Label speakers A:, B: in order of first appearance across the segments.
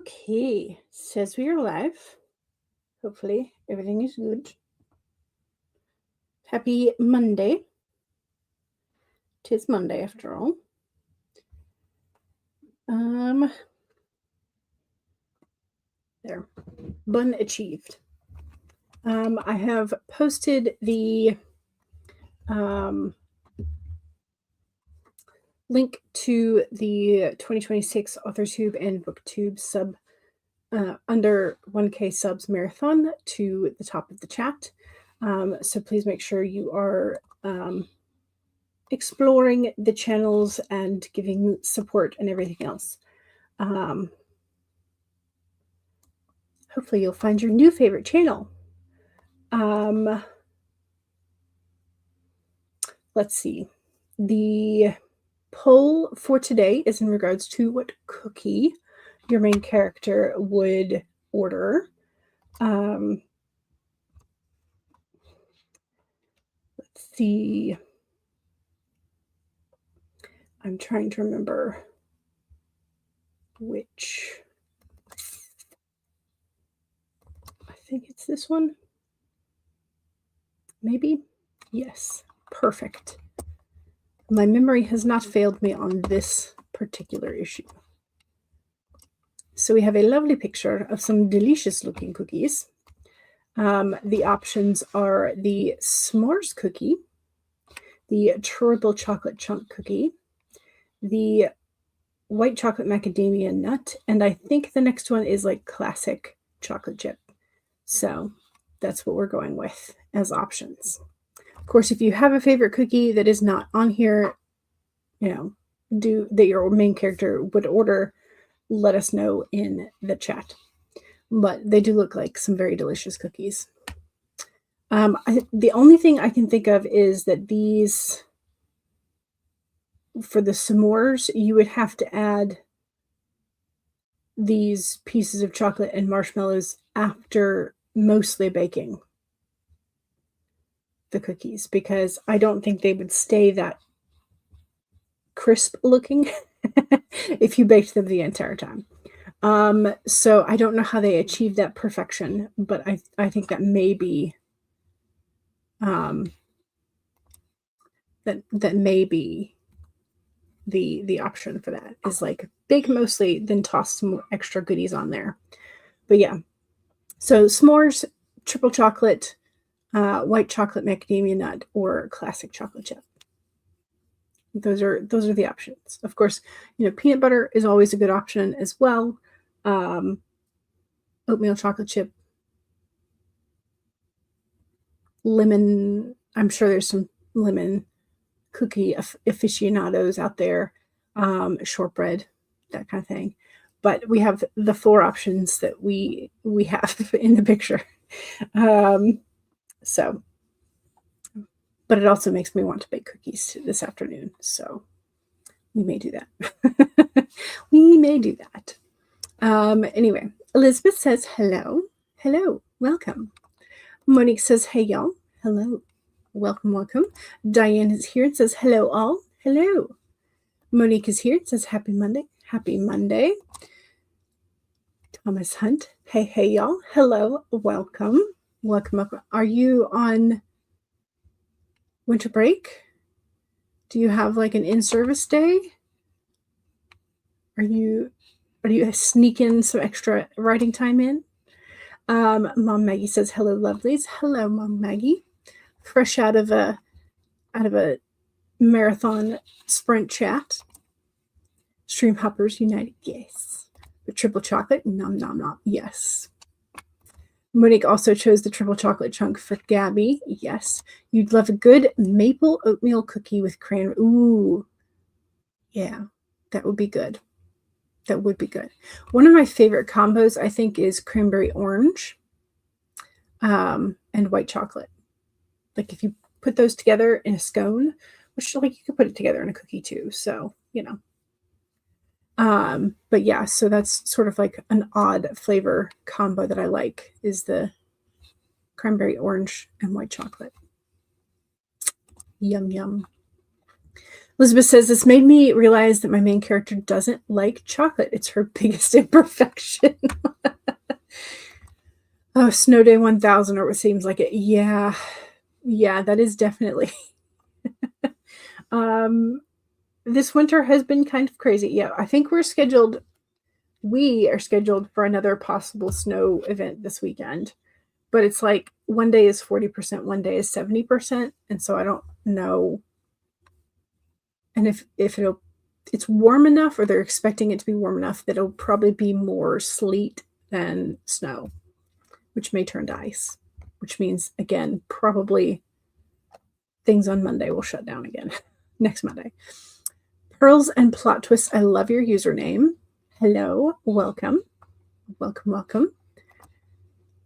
A: Okay, says we are live. Hopefully everything is good. Happy Monday. 'Tis Monday after all. There. Bun achieved. I have posted the link to the 2026 AuthorTube and BookTube sub under 1K subs marathon to the top of the chat. So please make sure you are exploring the channels and giving support and everything else. Hopefully you'll find your new favorite channel. Let's see. The poll for today is in regards to what cookie your main character would order. Let's see. I'm trying to remember which. I think it's this one. Maybe? Yes. Perfect. My memory has not failed me on this particular issue. So we have a lovely picture of some delicious looking cookies. The options are the s'mores cookie, the triple chocolate chunk cookie, the white chocolate macadamia nut, and I think the next one is like classic chocolate chip. So that's what we're going with as options. Of course, if you have a favorite cookie that is not on here, that your main character would order, let us know in the chat. But they do look like some very delicious cookies. The only thing I can think of is that these, for the s'mores, you would have to add these pieces of chocolate and marshmallows after mostly baking the cookies, because I don't think they would stay that crisp looking if you baked them the entire time. So I don't know how they achieve that perfection, but I think that may be that may be the option for that, is like bake mostly, then toss some extra goodies on there. But yeah, so s'mores, triple chocolate, white chocolate macadamia nut, or classic chocolate chip. Those are the options. Of course, peanut butter is always a good option as well. Oatmeal chocolate chip, lemon. I'm sure there's some lemon cookie aficionados out there. Shortbread, that kind of thing. But we have the 4 options that we have in the picture. So, but it also makes me want to bake cookies this afternoon. So we may do that. We may do that. Anyway, Elizabeth says, hello. Hello. Welcome. Monique says, hey, y'all. Hello. Welcome, welcome. Diane is here and says, hello, all. Hello. Monique is here and says, happy Monday. Happy Monday. Thomas Hunt. Hey, hey, y'all. Hello. Welcome. Welcome up. Are you on winter break? Do you have like an in-service day? Are you sneaking some extra writing time in? Mom Maggie says, hello, lovelies. Hello, Mom Maggie. Fresh out of a marathon sprint chat. Stream Hoppers United, yes. The triple chocolate, nom nom nom, yes. Monique also chose the triple chocolate chunk for Gabby, yes. You'd love a good maple oatmeal cookie with cranberry. Ooh, yeah, that would be good. That would be good. One of my favorite combos, I think, is cranberry orange and white chocolate. Like if you put those together in a scone, which like you could put it together in a cookie too. So, but yeah, so that's sort of like an odd flavor combo that I like, is the cranberry orange and white chocolate. Yum, yum. Elizabeth says, this made me realize that my main character doesn't like chocolate. It's her biggest imperfection. Oh, Snow Day 1000, or it seems like it. Yeah, that is definitely. This winter has been kind of crazy. Yeah, I think we are scheduled for another possible snow event this weekend. But it's like one day is 40%, one day is 70%. And so I don't know. And if it's warm enough, or they're expecting it to be warm enough, that it'll probably be more sleet than snow, which may turn to ice, which means, again, probably things on Monday will shut down again next Monday. Pearls and Plot Twists, I love your username. Hello, welcome. Welcome.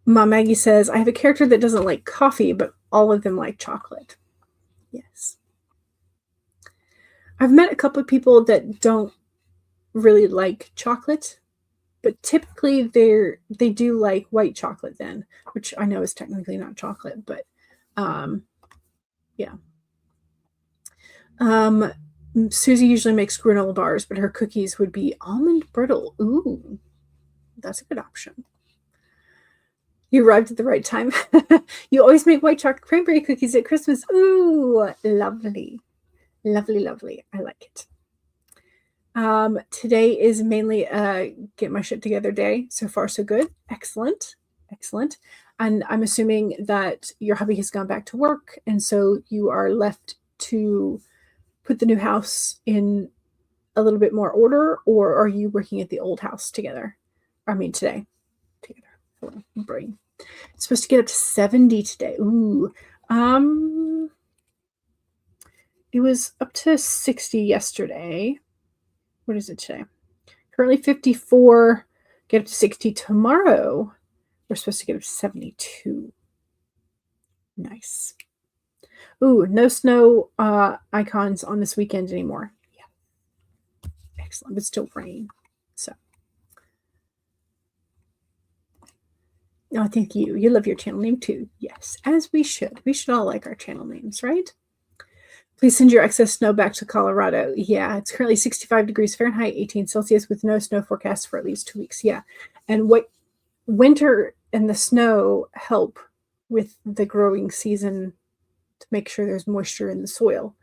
A: Mom Maggie says, I have a character that doesn't like coffee, but all of them like chocolate. Yes. I've met a couple of people that don't really like chocolate, but typically they do like white chocolate then, which I know is technically not chocolate, but yeah. Susie usually makes granola bars, but her cookies would be almond brittle. Ooh, that's a good option. You arrived at the right time. You always make white chocolate cranberry cookies at Christmas. Ooh, lovely. Lovely. I like it. Today is mainly get my shit together day. So far, so good. Excellent. And I'm assuming that your hubby has gone back to work, and so you are left to put the new house in a little bit more order, or are you working at the old house together? Today. Together. Brain. It's supposed to get up to 70 today. Ooh. It was up to 60 yesterday. What is it today? Currently 54. Get up to 60 tomorrow. We're supposed to get up to 72. Nice. Ooh, no snow icons on this weekend anymore. Yeah. Excellent. But still rain. So. Oh, thank you. You love your channel name too. Yes, as we should. We should all like our channel names, right? Please send your excess snow back to Colorado. Yeah, it's currently 65 degrees Fahrenheit, 18 Celsius, with no snow forecast for at least 2 weeks. Yeah, and what winter and the snow help with the growing season to make sure there's moisture in the soil.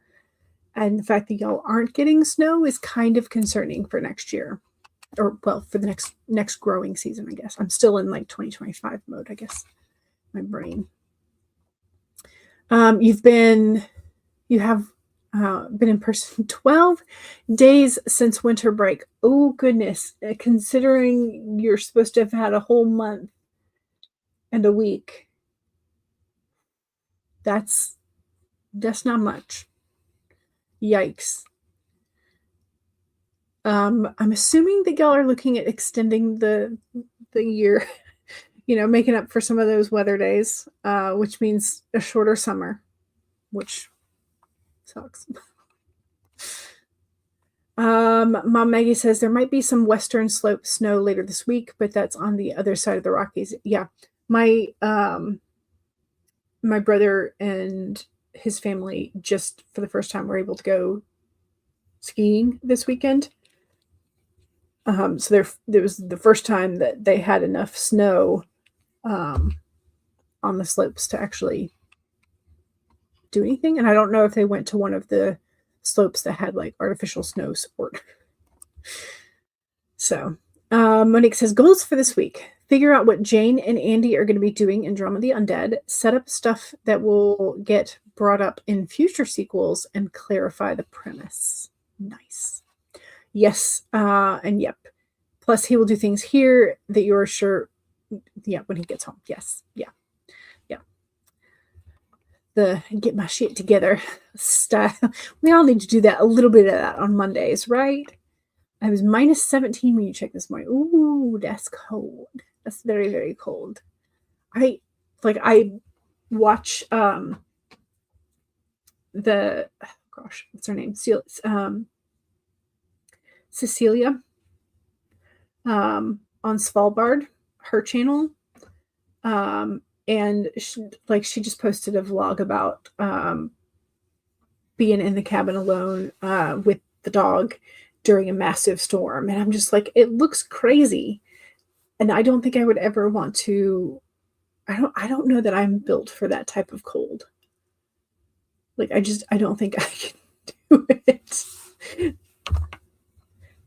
A: And the fact that y'all aren't getting snow is kind of concerning for next year. Or, well, for the next growing season, I guess. I'm still in like 2025 mode, I guess. My brain. You have been in person 12 days since winter break. Oh, goodness. Considering you're supposed to have had a whole month and a week. That's not much. Yikes. I'm assuming that y'all are looking at extending the year, making up for some of those weather days, which means a shorter summer, which sucks. Mom Maggie says there might be some western slope snow later this week, but that's on the other side of the Rockies. Yeah, my brother and his family just for the first time were able to go skiing this weekend. So there was the first time that they had enough snow on the slopes to actually do anything. And I don't know if they went to one of the slopes that had like artificial snow support. So Monique says, goals for this week. Figure out what Jane and Andy are going to be doing in Drama of the Undead. Set up stuff that will get brought up in future sequels and clarify the premise. Nice. Yes, and yep. Plus, he will do things here that you're sure, yeah, when he gets home. Yes, yeah. The get my shit together style. We all need to do that, a little bit of that on Mondays, right? I was minus 17 when you checked this morning. Ooh, that's cold. That's very, very cold. I watch what's her name? Cecilia on Svalbard, her channel, and she just posted a vlog about being in the cabin alone with the dog during a massive storm. And I'm just like, it looks crazy. And I don't think I would ever want to. I don't know that I'm built for that type of cold. Like, I don't think I can do it.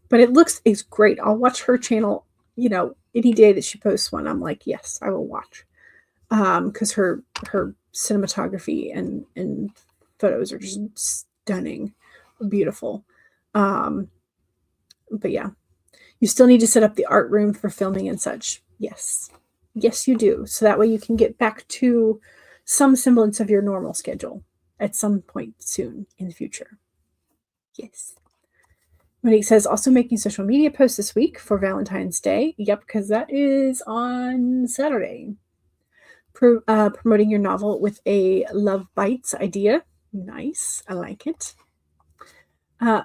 A: But it's great. I'll watch her channel, any day that she posts one. I'm like, yes, I will watch. Because her cinematography and photos are just stunning, beautiful. But yeah, you still need to set up the art room for filming and such. Yes, you do. So that way you can get back to some semblance of your normal schedule at some point soon in the future. Yes. Monique says, also making social media posts this week for Valentine's Day. Yep, because that is on Saturday. Promoting your novel with a Love Bites idea. Nice. I like it.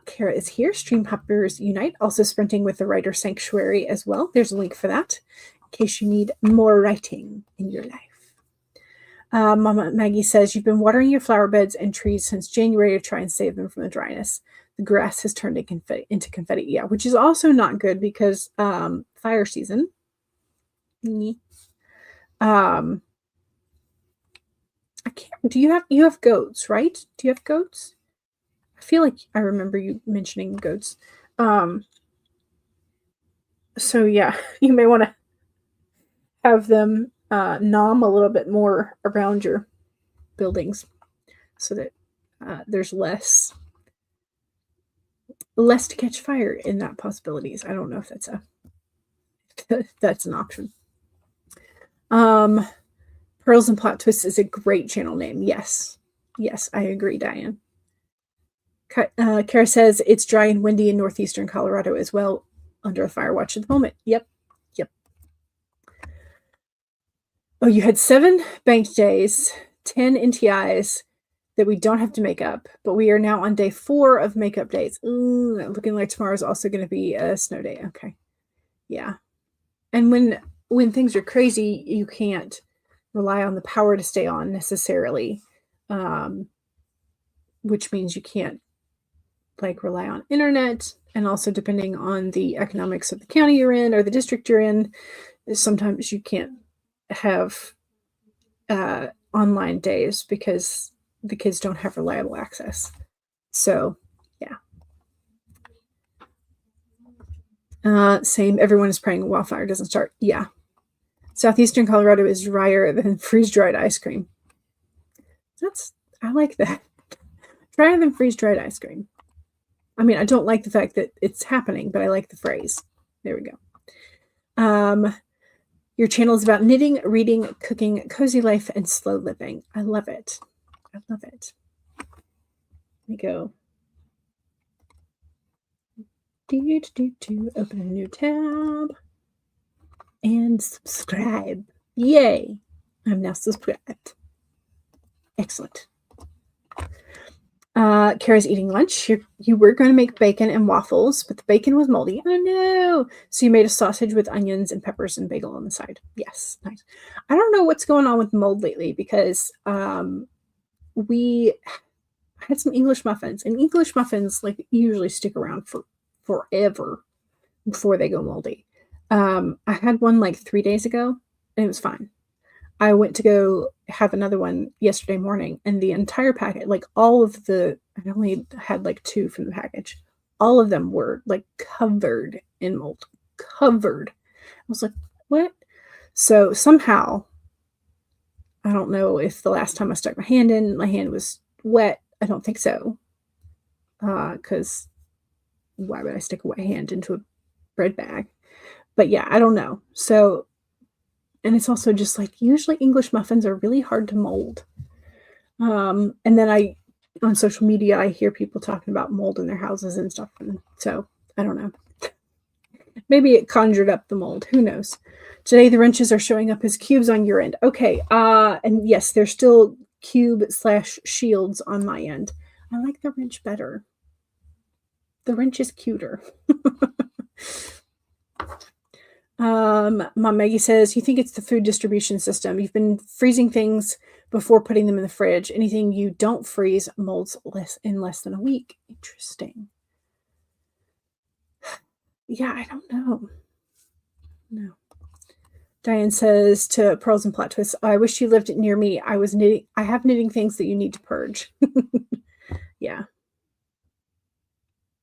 A: Kara is here. Stream Hoppers Unite. Also sprinting with the Writer Sanctuary as well. There's a link for that in case you need more writing in your life. Mama Maggie says, you've been watering your flower beds and trees since January to try and save them from the dryness. The grass has turned into confetti. Yeah, which is also not good because fire season. I can't. You have goats, right? Do you have goats? I feel like I remember you mentioning goats. So yeah, you may want to have them nom a little bit more around your buildings so that there's less to catch fire in that possibilities. I don't know if that's an option. Pearls and Plot Twists is a great channel name. Yes, I agree, Diane. Kara says it's dry and windy in northeastern Colorado as well, under a fire watch at the moment. Yep. Oh, you had 7 banked days, 10 NTIs that we don't have to make up, but we are now on day 4 of makeup days. Ooh, looking like tomorrow is also going to be a snow day. Okay. Yeah. And when things are crazy, you can't rely on the power to stay on necessarily, which means you can't rely on internet. And also depending on the economics of the county you're in or the district you're in, sometimes you can't have online days because the kids don't have reliable access. So yeah. Same. Everyone is praying wildfire doesn't start. Yeah. Southeastern Colorado is drier than freeze-dried ice cream. I like that. Drier than freeze-dried ice cream. I mean, I don't like the fact that it's happening, but I like the phrase. There we go. Your channel is about knitting, reading, cooking, cozy life, and slow living. I love it. Let me go. Open a new tab. And subscribe. Yay. I'm now subscribed. Excellent. Kara's eating lunch. You were going to make bacon and waffles, but the bacon was moldy. Oh no. So you made a sausage with onions and peppers and bagel on the side. Yes. Nice. I don't know what's going on with mold lately because we had some English muffins, and English muffins usually stick around for forever before they go moldy. I had one 3 days ago and it was fine. I went to go have another one yesterday morning, and the entire packet, I only had 2 from the package. All of them were covered in mold. Covered. I was like, what? So somehow, I don't know if the last time I stuck my hand in, my hand was wet. I don't think so. Because why would I stick a wet hand into a bread bag? But yeah, I don't know. So, and it's also just usually English muffins are really hard to mold. And then on social media, I hear people talking about mold in their houses and stuff. And so I don't know. Maybe it conjured up the mold. Who knows? Today, the wrenches are showing up as cubes on your end. Okay. And yes, they're still cube/shields on my end. I like the wrench better. The wrench is cuter. Mom Maggie says, you think it's the food distribution system. You've been freezing things before putting them in the fridge. Anything you don't freeze molds in less than a week. Interesting. Yeah, I don't know. No. Diane says to Pearls and Plot Twists, I wish you lived near me. I have knitting things that you need to purge. Yeah.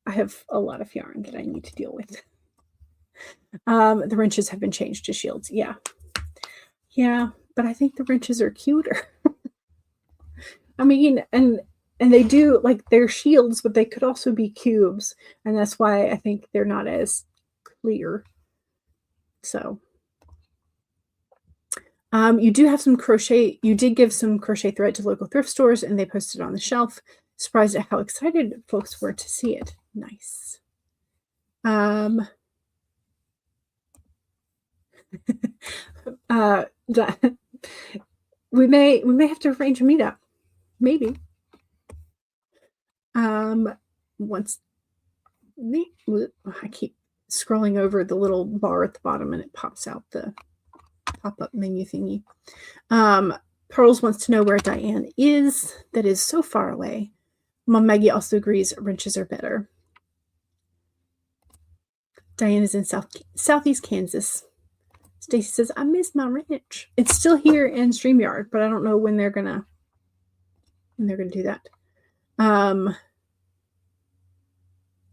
A: I have a lot of yarn that I need to deal with. The wrenches have been changed to shields. Yeah. Yeah, but I think the wrenches are cuter. I mean, and they do, like, they're shields, but they could also be cubes. And that's why I think they're not as clear. So, you do have some crochet. You did give some crochet thread to local thrift stores, and they posted it on the shelf. Surprised at how excited folks were to see it. Nice. We may have to arrange a meetup. Maybe. Once I keep scrolling over the little bar at the bottom and it pops out the pop-up menu thingy. Pearls wants to know where Diane is. That is so far away. Mom Maggie also agrees wrenches are better. Diane is in southeast Kansas. Stacy says, I miss my wrench. It's still here in StreamYard, but I don't know when they're gonna do that.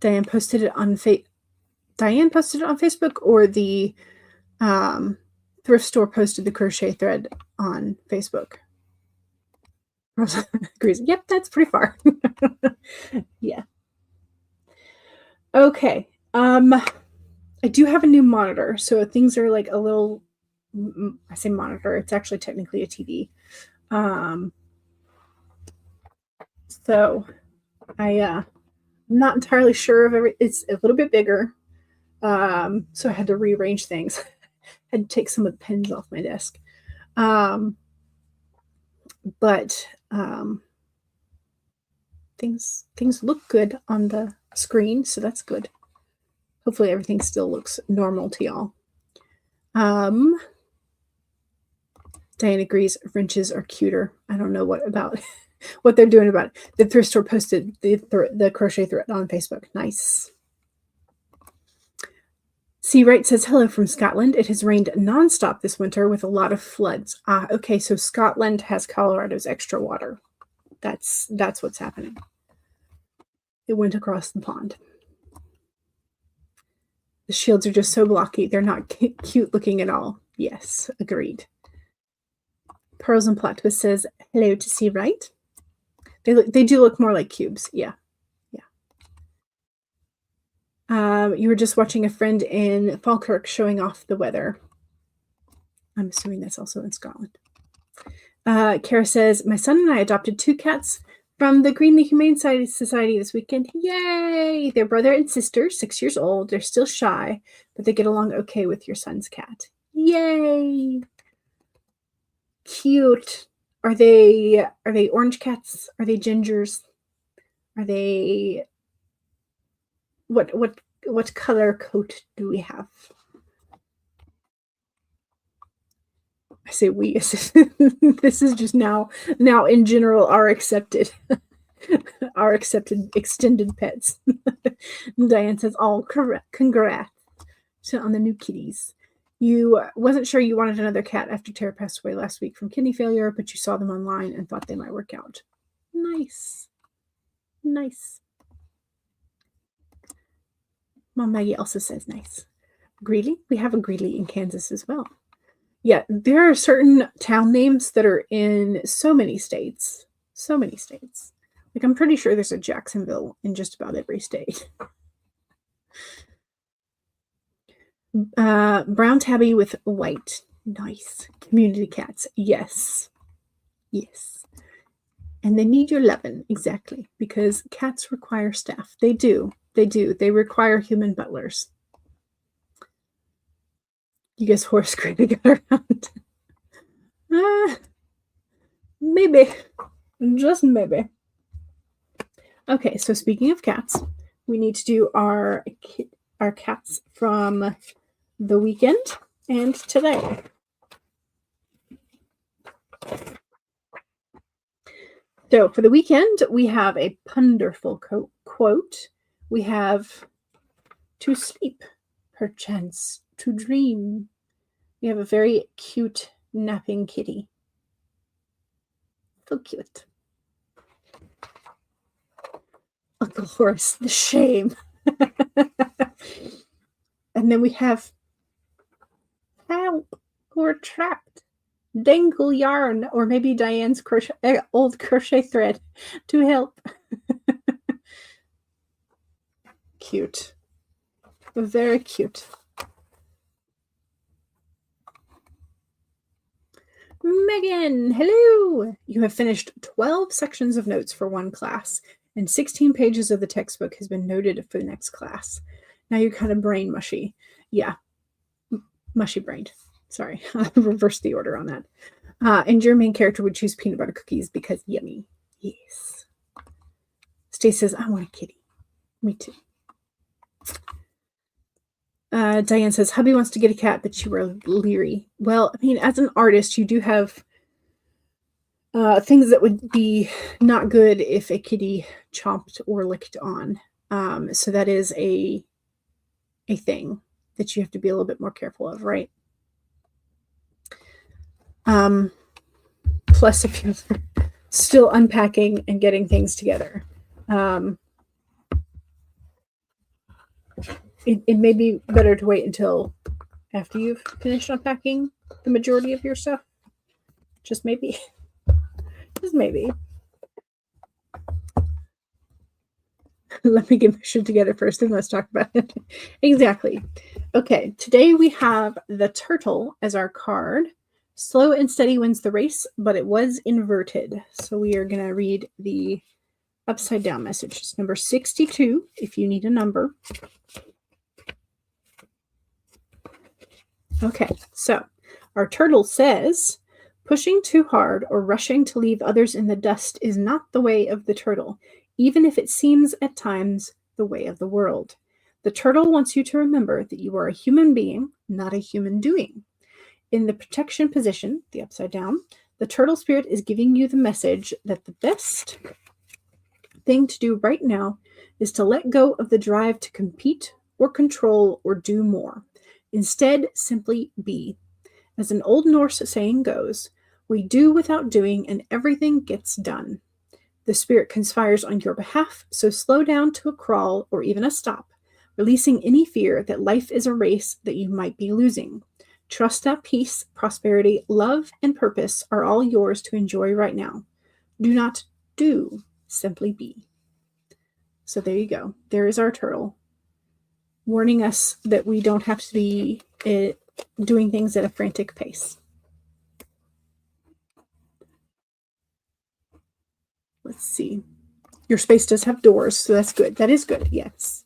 A: Diane posted it on Facebook, or the thrift store posted the crochet thread on Facebook. Agrees. Yep, that's pretty far. Yeah. Okay. I do have a new monitor, so things are like a little. I say monitor. It's actually technically a TV. So I'm not entirely sure of it's a little bit bigger. So I had to rearrange things. Had to take some of the pins off my desk. But things look good on the screen, so that's good. Hopefully everything still looks normal to y'all. Diane agrees wrenches are cuter. I don't know what they're doing about it. The thrift store posted the crochet thread on Facebook. Nice. C. Wright says, hello from Scotland. It has rained nonstop this winter with a lot of floods. Okay, so Scotland has Colorado's extra water. That's what's happening. It went across the pond. The shields are just so blocky. They're not cute looking at all. Yes, agreed. Pearls and Plot Twist says, hello to C. Wright. They do look more like cubes. Yeah. You were just watching a friend in Falkirk showing off the weather. I'm assuming that's also in Scotland. Kara says, my son and I adopted 2 cats from the Greenlee Humane Society this weekend. Yay! They're brother and sister, 6 years old. They're still shy, but they get along okay with your son's cat. Yay! Cute. Are they orange cats? Are they gingers? Are they what color coat do we have? I say we. This is just now in general our accepted extended pets. Diane says, "Oh, congrats on the new kitties. You wasn't sure you wanted another cat after Tara passed away last week from kidney failure, but you saw them online and thought they might work out. Nice. Mom Maggie also says nice. Greeley? We have a Greeley in Kansas as well. Yeah, there are certain town names that are in so many states. Like, I'm pretty sure there's a Jacksonville in just about every state. Brown tabby with white. Nice. Community cats. Yes. And they need your loving. Exactly. Because cats require staff. They do. They require human butlers. You guys horse crazy got around. Maybe. Just maybe. Okay, so speaking of cats, we need to do our cats from the weekend and today. So for the weekend, we have a wonderful quote. We have to sleep, perchance to dream. We have a very cute napping kitty. So cute. Uncle Horace, the shame. And then we have help, we're trapped. Dangle yarn, or maybe Diane's old crochet thread to help. Cute. Very cute. Megan, hello! You have finished 12 sections of notes for one class, and 16 pages of the textbook has been noted for the next class. Now you're kind of brain mushy. Yeah, mushy-brained. Sorry, I'll reverse the order on that. And your main character would choose peanut butter cookies because yummy. Yes. Stace says, I want a kitty. Me too. Diane says, hubby wants to get a cat, but you were leery. Well, I mean, as an artist, you do have things that would be not good if a kitty chomped or licked on. So that is a thing that you have to be a little bit more careful of, right? Plus, if you're still unpacking and getting things together, it may be better to wait until after you've finished unpacking the majority of your stuff. Just maybe. Just maybe. Let me get my shit together first and let's talk about it. Exactly. Okay, today we have the turtle as our card. Slow and steady wins the race, but it was inverted. So we are going to read the upside down message. It's number 62 if you need a number. Okay, so our turtle says, pushing too hard or rushing to leave others in the dust is not the way of the turtle, even if it seems at times the way of the world. The turtle wants you to remember that you are a human being, not a human doing. In the protection position, the upside down, the turtle spirit is giving you the message that the best thing to do right now is to let go of the drive to compete or control or do more. Instead, simply be. As an Old Norse saying goes, we do without doing and everything gets done. The spirit conspires on your behalf, so slow down to a crawl or even a stop, releasing any fear that life is a race that you might be losing. Trust that peace, prosperity, love, and purpose are all yours to enjoy right now. Do not do, simply be. So there you go. There is our turtle, warning us that we don't have to be doing things at a frantic pace. Let's see. Your space does have doors, so that's good. That is good, yes.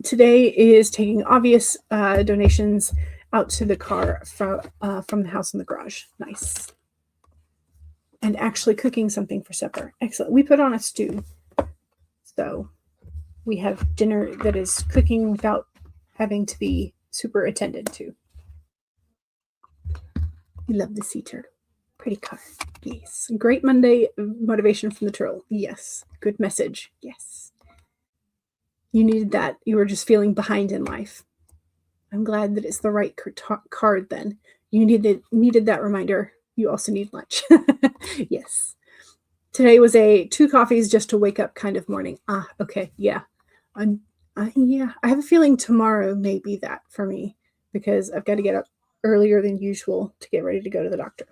A: Today is taking obvious donations out to the car from the house in the garage. Nice. And actually cooking something for supper. Excellent. We put on a stew. So we have dinner that is cooking without having to be super attended to. We love the sea turtle. Pretty card. Yes. Great Monday motivation from the turtle. Yes. Good message. Yes. You needed that. You were just feeling behind in life. I'm glad that it's the right card then. You needed that reminder. You also need lunch. Yes. Today was a 2 coffees just to wake up kind of morning. Okay. Yeah. Yeah. I have a feeling tomorrow may be that for me because I've got to get up earlier than usual to get ready to go to the doctor.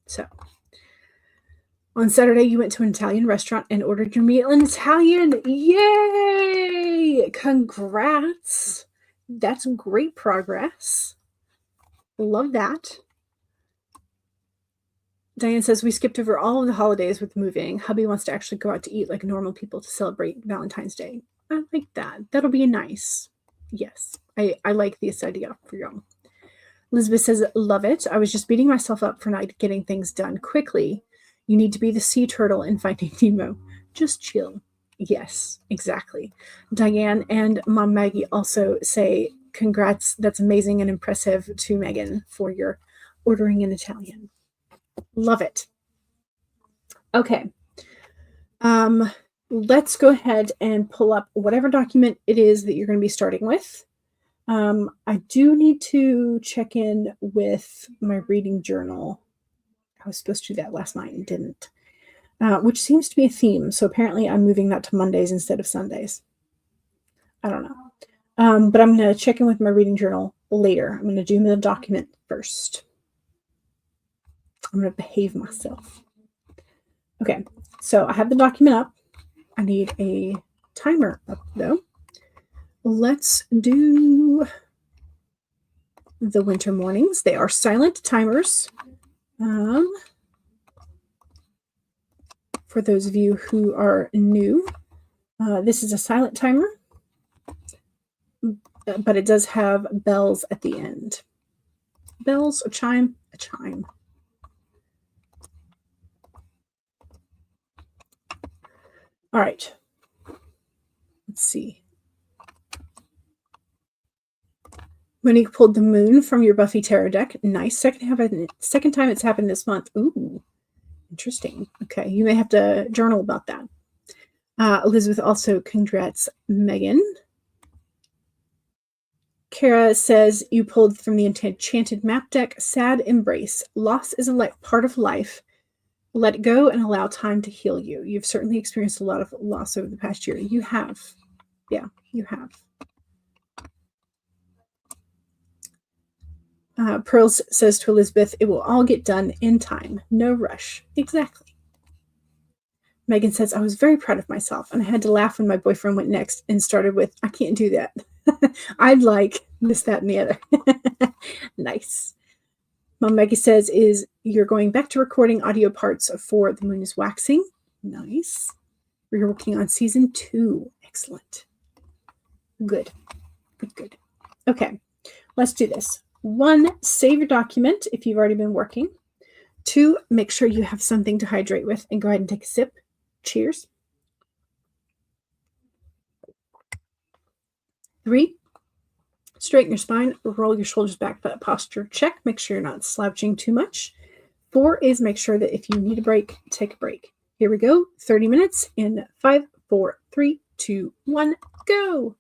A: So on Saturday, you went to an Italian restaurant and ordered your meal in Italian. Yay! Congrats. That's great progress. Love that. Diane says, we skipped over all of the holidays with moving. Hubby wants to actually go out to eat like normal people to celebrate Valentine's Day. I like that. That'll be nice. Yes, I like this idea for y'all. Elizabeth says, love it. I was just beating myself up for not getting things done quickly. You need to be the sea turtle in Finding Nemo. Just chill. Yes, exactly. Diane and Mom Maggie also say, congrats. That's amazing and impressive to Megan for your ordering in Italian. Love it. Okay. Let's go ahead and pull up whatever document it is that you're going to be starting with. I do need to check in with my reading journal. I was supposed to do that last night and didn't, which seems to be a theme. So apparently I'm moving that to Mondays instead of Sundays. I don't know. But I'm going to check in with my reading journal later. I'm going to do the document first. I'm going to behave myself. Okay, so I have the document up. I need a timer up, though. Let's do the winter mornings. They are silent timers. For those of you who are new, this is a silent timer, but it does have bells at the end. Bells, a chime, a chime. All right. Let's see. Monique pulled the moon from your Buffy Tarot deck. Nice. Second time it's happened this month. Ooh, interesting. Okay, you may have to journal about that. Elizabeth also congrats Megan. Kara says you pulled from the Enchanted Map deck. Sad embrace. Loss is a part of life. Let it go and allow time to heal you. You've certainly experienced a lot of loss over the past year. You have. Yeah, you have. Pearls says to Elizabeth, it will all get done in time. No rush. Exactly. Megan says, I was very proud of myself, and I had to laugh when my boyfriend went next and started with, I can't do that. I'd like this, that, and the other. Nice. Mom Maggie says, you're going back to recording audio parts for The Moon is Waxing. Nice. We're working on season 2. Excellent. Good. Good. Okay. Let's do this. 1, save your document if you've already been working. 2, make sure you have something to hydrate with and go ahead and take a sip. Cheers. 3, straighten your spine, roll your shoulders back, that posture check. Make sure you're not slouching too much. 4 is make sure that if you need a break, take a break. Here we go. 30 minutes in 5, 4, 3, 2, 1, go.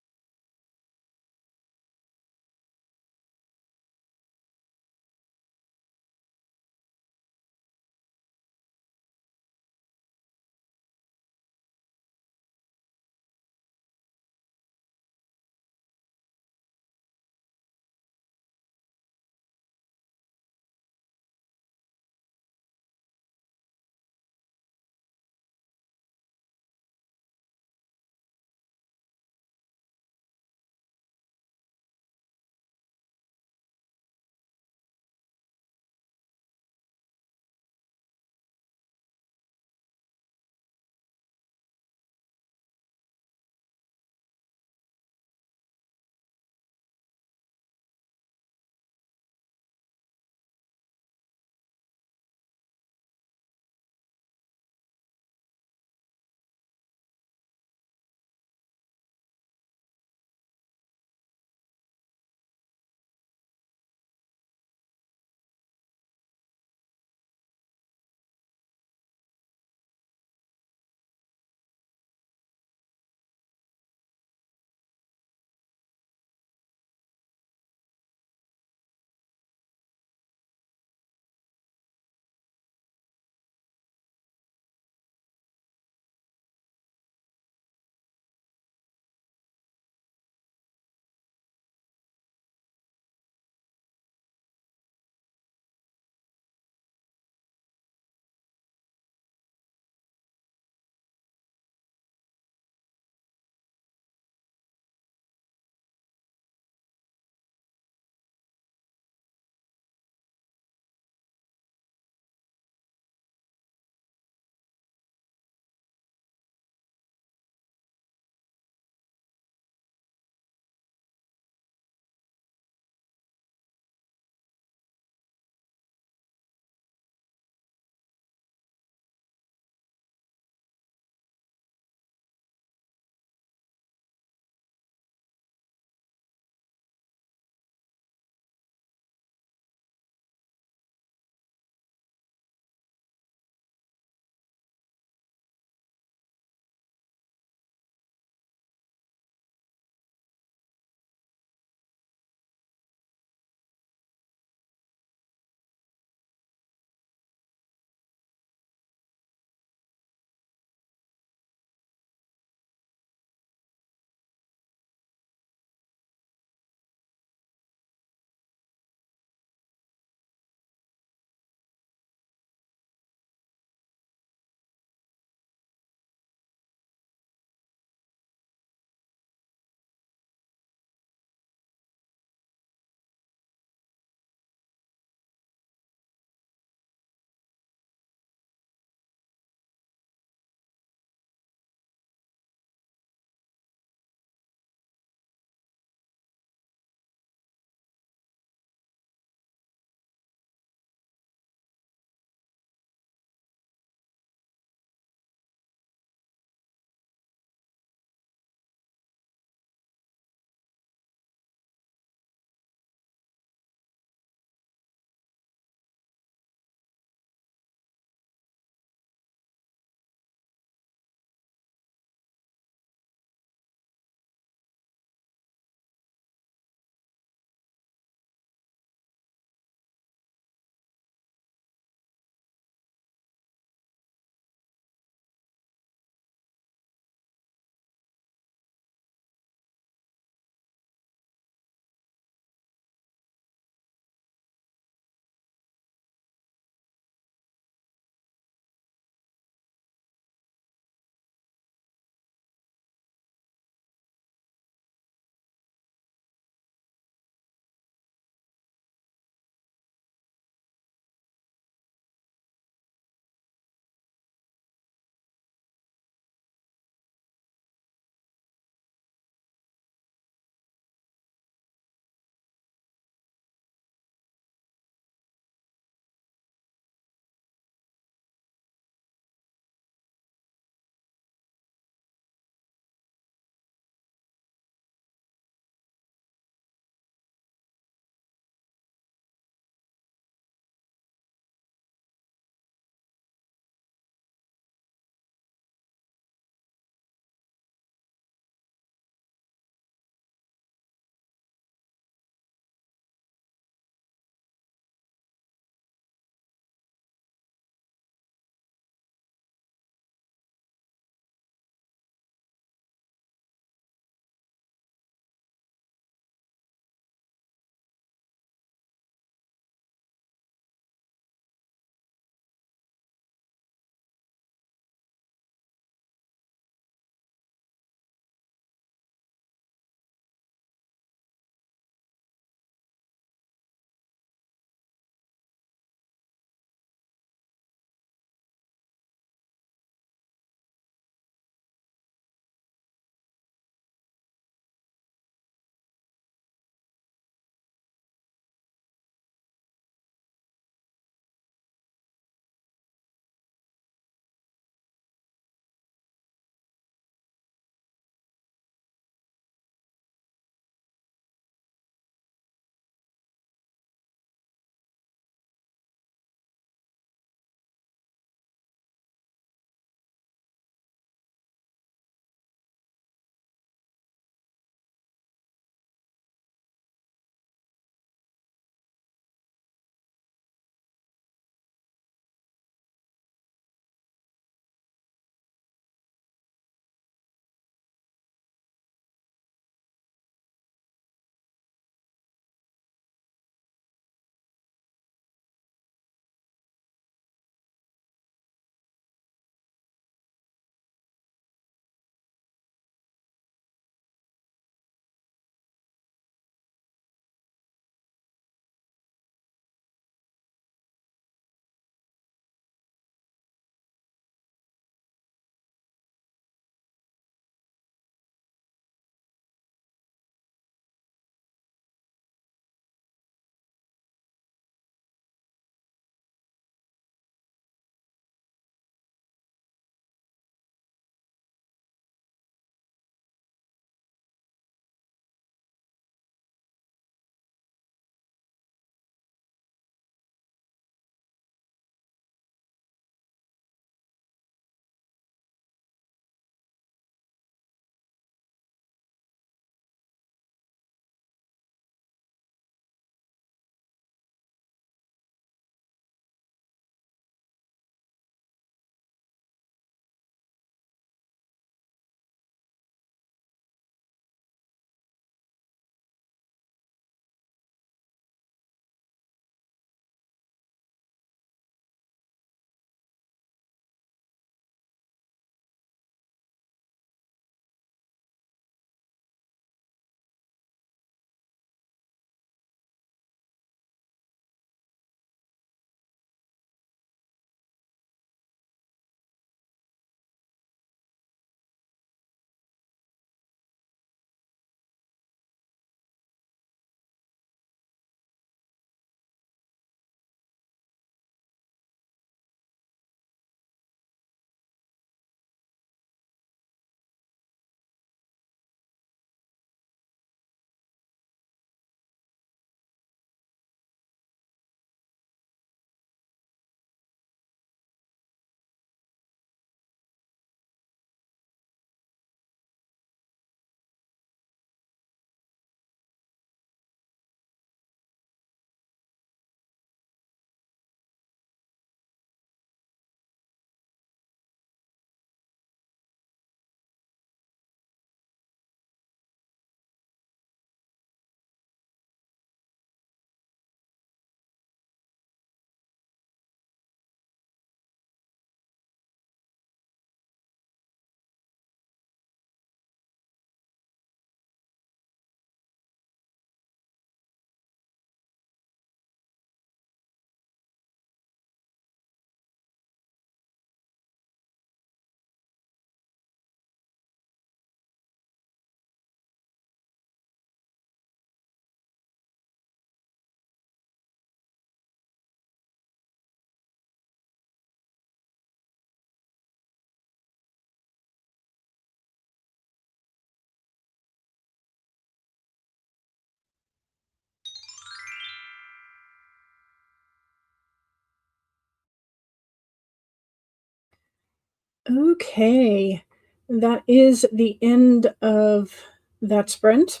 A: Okay, that is the end of that sprint.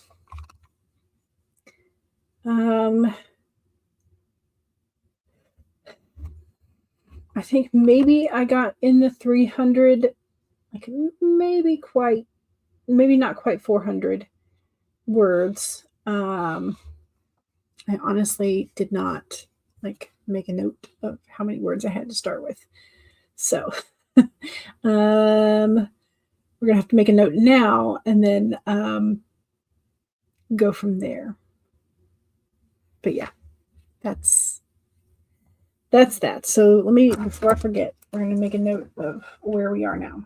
A: I think maybe I got in the 300, like maybe not quite 400 words. I honestly did not like make a note of how many words I had to start with. So we're gonna have to make a note now and then go from there. But yeah, that's that. So let me, before I forget, we're gonna make a note of where we are now.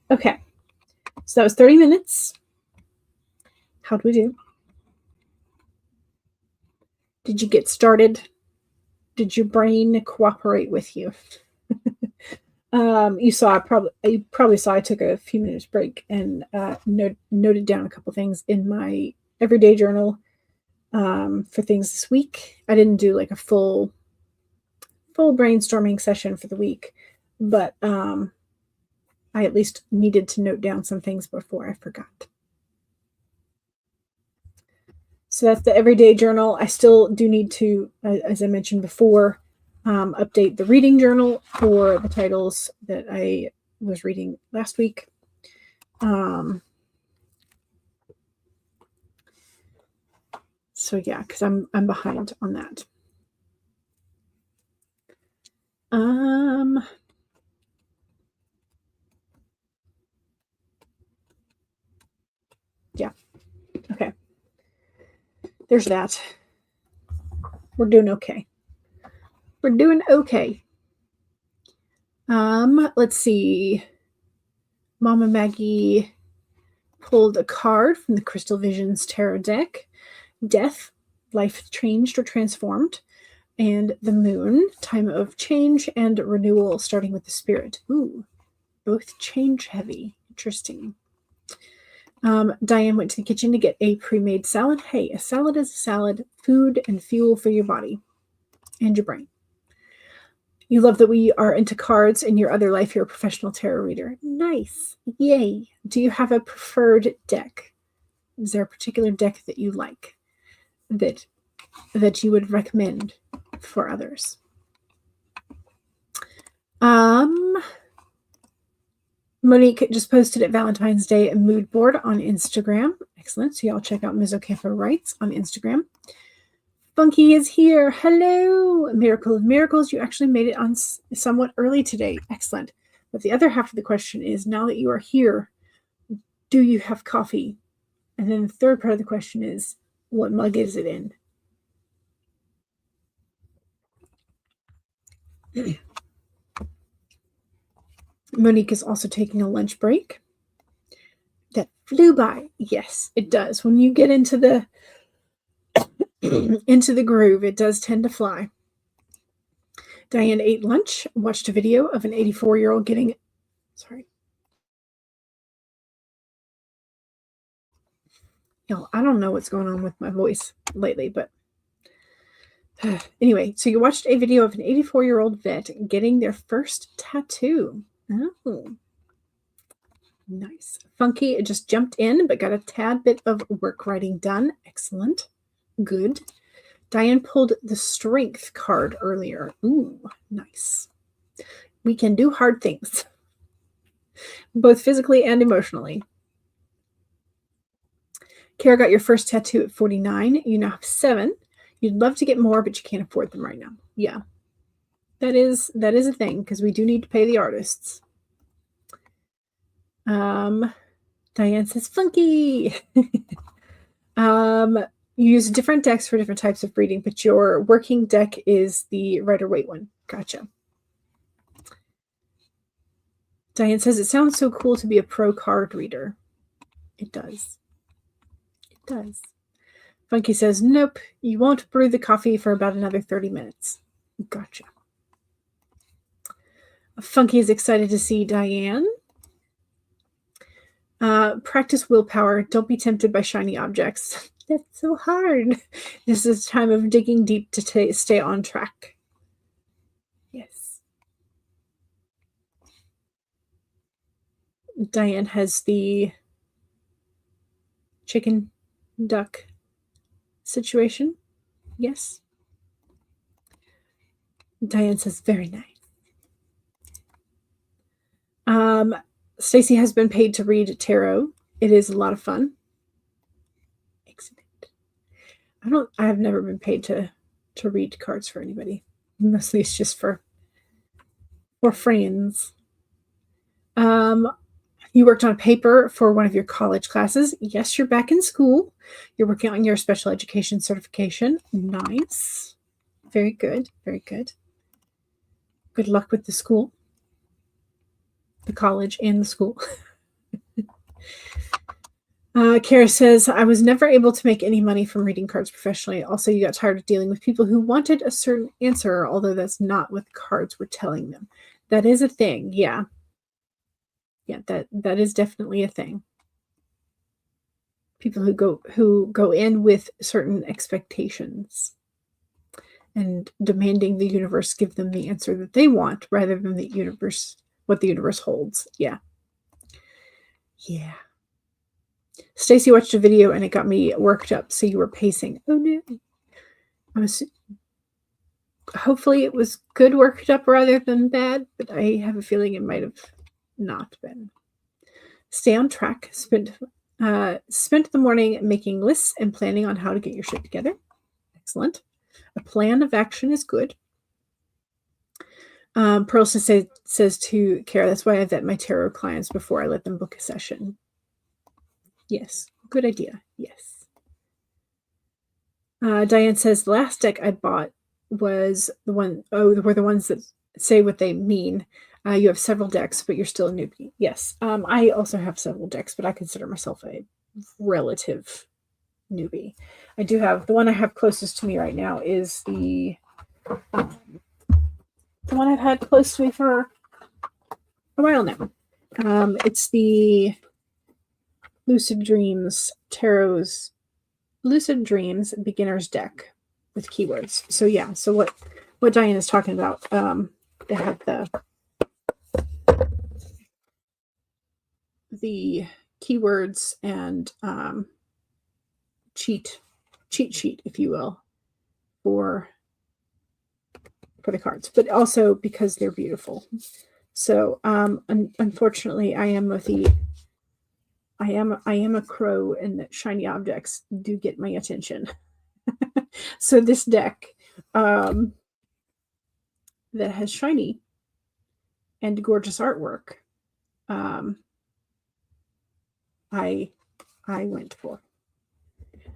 A: Okay, so that was 30 minutes. How'd we do? Did you get started? Did your brain cooperate with you? You probably saw I took a few minutes break and noted down a couple things in my everyday journal for things this week. I didn't do like a full brainstorming session for the week, but I at least needed to note down some things before I forgot. So that's the everyday journal. I still do need to, as I mentioned before, update the reading journal for the titles that I was reading last week. So yeah, because I'm behind on that. Yeah. Okay. There's that. We're doing okay. We're doing okay. Let's see. Mama Maggie pulled a card from the Crystal Visions Tarot deck. Death, life changed or transformed. And the moon, time of change and renewal, starting with the spirit. Ooh, both change heavy. Interesting. Diane went to the kitchen to get a pre-made salad. Hey, a salad is a salad, food and fuel for your body and your brain. You love that we are into cards. In your other life, you're a professional tarot reader. Nice. Yay. Do you have a preferred deck? Is there a particular deck that you like that you would recommend for others? Monique just posted at Valentine's Day a mood board on Instagram. Excellent. So y'all check out Ms. Ocampo Writes on Instagram. Funky is here. Hello. Miracle of Miracles. You actually made it on somewhat early today. Excellent. But the other half of the question is, now that you are here, do you have coffee? And then the third part of the question is, what mug is it in? Monique is also taking a lunch break. That flew by. Yes, it does. When you get into the groove, it does tend to fly. Diane ate lunch, watched a video of an 84-year-old getting... Sorry. I don't know what's going on with my voice lately, but anyway, so you watched a video of an 84-year-old vet getting their first tattoo. Oh, nice. Funky just jumped in, but got a tad bit of work writing done. Excellent. Good. Diane pulled the strength card earlier. Ooh, nice. We can do hard things, both physically and emotionally. Kara got your first tattoo at 49. You now have 7. You'd love to get more, but you can't afford them right now. Yeah. That is a thing, because we do need to pay the artists. Diane says, funky. You use different decks for different types of reading, but your working deck is the Rider-Waite one. Gotcha. Diane says, it sounds so cool to be a pro card reader. It does. It does. Funky says, nope, you won't brew the coffee for about another 30 minutes. Gotcha. Funky is excited to see Diane. Practice willpower. Don't be tempted by shiny objects. That's so hard. This is a time of digging deep to stay on track. Diane has the chicken duck situation. Yes. Diane says, very nice. Stacy has been paid to read tarot. It is a lot of fun. Excellent. I have never been paid to read cards for anybody. Mostly it's just for friends. You worked on paper for one of your college classes. Yes, you're back in school. You're working on your special education certification. Nice. Very good. Very good. Good luck with the school, the college, and the school. Kara says, I was never able to make any money from reading cards professionally. Also, you got tired of dealing with people who wanted a certain answer, although that's not what the cards were telling them. That is a thing. Yeah. Yeah, that is definitely a thing. People who go in with certain expectations and demanding the universe give them the answer that they want rather than what the universe holds. Yeah. Yeah. Stacy watched a video and it got me worked up. So you were pacing. Oh no. Hopefully it was good worked up rather than bad, but I have a feeling it might have not been. Stay on track. Spent the morning making lists and planning on how to get your shit together. Excellent. A plan of action is good. Pearl says to Kara, that's why I vet my tarot clients before I let them book a session. Yes, good idea. Yes. Diane says the last deck I bought was were the ones that say what they mean. You have several decks, but you're still a newbie. Yes. I also have several decks, but I consider myself a relative newbie. I do have the one I have closest to me right now is the one I've had close to me for a while now. It's the Lucid Dreams Tarot's Lucid Dreams Beginner's Deck with keywords. So yeah, so what Diane is talking about, they have the keywords and cheat sheet, if you will, for the cards, but also because they're beautiful. So unfortunately, I am a crow, and that shiny objects do get my attention. So this deck that has shiny and gorgeous artwork, I went for.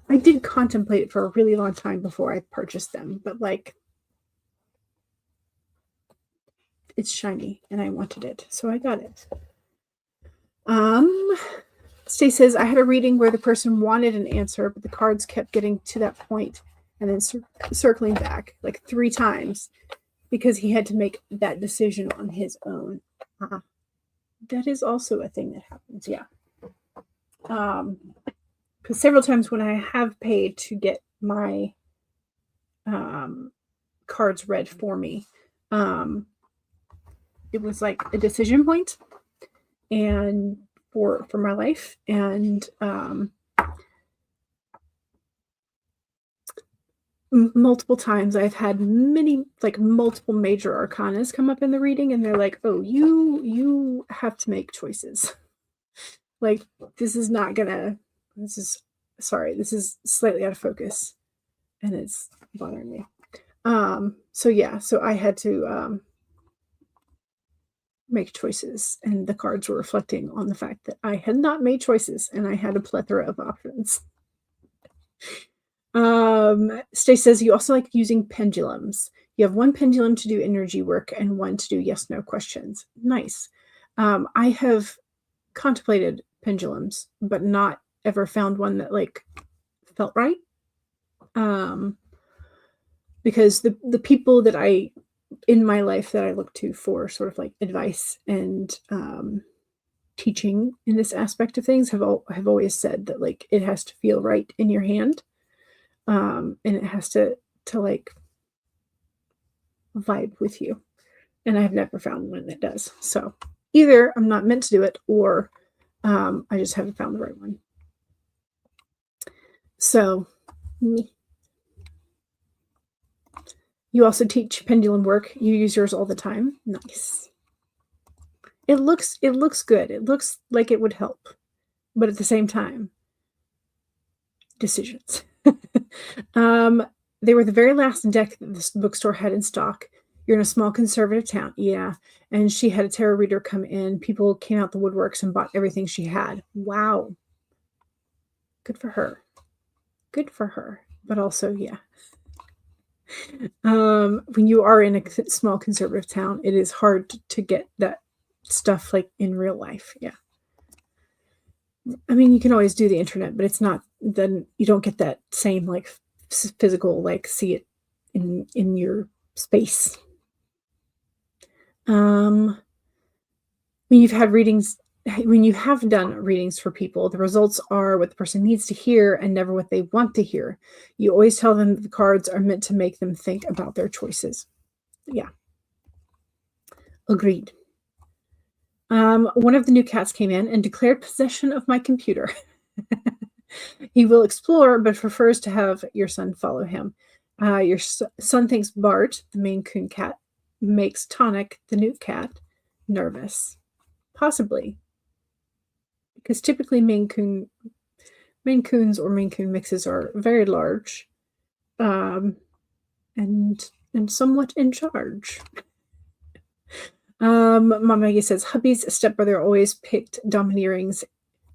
A: I did contemplate it for a really long time before I purchased them, but like, it's shiny and I wanted it, so I got it. Stay says, I had a reading where the person wanted an answer, but the cards kept getting to that point and then circling back like 3 times because he had to make that decision on his own. That is also a thing that happens, yeah. Because several times when I have paid to get my cards read for me, it was like a decision point and for my life, and multiple times I've had multiple major arcanas come up in the reading, and they're like, oh, you have to make choices. Like, this is slightly out of focus and it's bothering me. So yeah, so I had to make choices, and the cards were reflecting on the fact that I had not made choices and I had a plethora of options. Stay says, you also like using pendulums. You have one pendulum to do energy work and one to do yes/no questions. Nice. I have contemplated pendulums, but not ever found one that like felt right. Because the people that in my life that I look to for sort of like advice and teaching in this aspect of things have always said that like it has to feel right in your hand, and it has to like vibe with you, and I've never found one that does. So Either I'm not meant to do it, or I just haven't found the right one. So, you also teach pendulum work. You use yours all the time. Nice. It looks good. It looks like it would help, but at the same time, decisions. They were the very last deck that this bookstore had in stock. You're in a small conservative town. Yeah. And she had a tarot reader come in. People came out the woodworks and bought everything she had. Wow. Good for her. Good for her. But also, yeah. When you are in a small conservative town, it is hard to get that stuff like in real life. Yeah. I mean, you can always do the internet, but it's not, then you don't get that same like physical, like see it in your space. When you've had readings, when you have done readings for people, the results are what the person needs to hear and never what they want to hear. You always tell them that the cards are meant to make them think about their choices. Yeah. Agreed. One of the new cats came in and declared possession of my computer. He will explore, but prefers to have your son follow him. Your son thinks Bart, the Maine Coon cat, makes Tonic, the new cat, nervous. Possibly. Because typically Maine Coons or Maine Coon mixes are very large, and somewhat in charge. Mom Maggie says, hubby's stepbrother always picked domineering,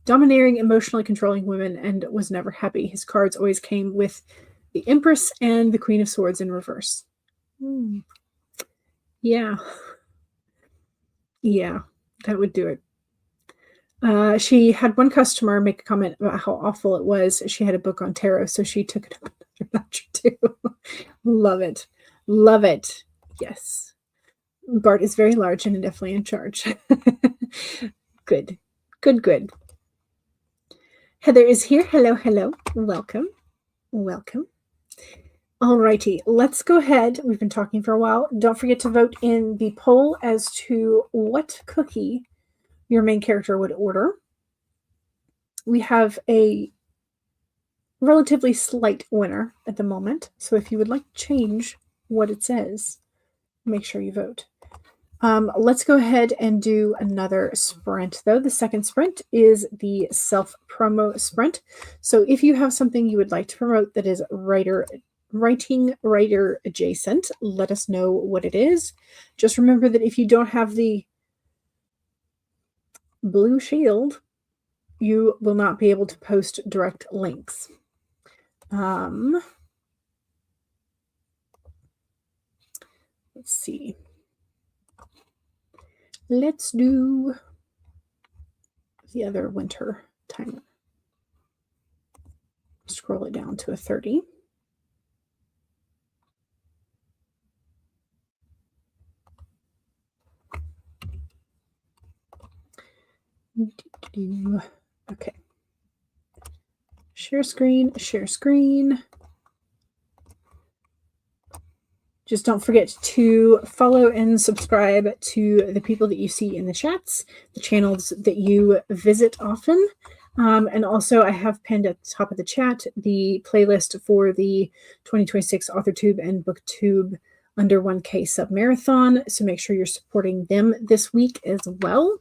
A: emotionally controlling women and was never happy. His cards always came with the Empress and the Queen of Swords in reverse. Yeah. Yeah, that would do it. She had one customer make a comment about how awful it was. She had a book on tarot, so she took it up another notch too. Love it. Love it. Yes. Bart is very large and definitely in charge. Good. Good, good. Heather is here. Hello, hello. Welcome. Welcome. Alrighty, let's go ahead. We've been talking for a while. Don't forget to vote in the poll as to what cookie your main character would order. We have a relatively slight winner at the moment. So if you would like to change what it says, make sure you vote. Let's go ahead and do another sprint, though. The second sprint is the self-promo sprint. So if you have something you would like to promote that is writing writer adjacent, let us know what it is. Just remember that if you don't have the blue shield, you will not be able to post direct links. Let's see. Let's do the other winter timer. Scroll it down to a 30. Okay. Share screen, share screen. Just don't forget to follow and subscribe to the people that you see in the chats, the channels that you visit often. And also I have pinned at the top of the chat the playlist for the 2026 AuthorTube and BookTube under 1K sub marathon. So make sure you're supporting them this week as well.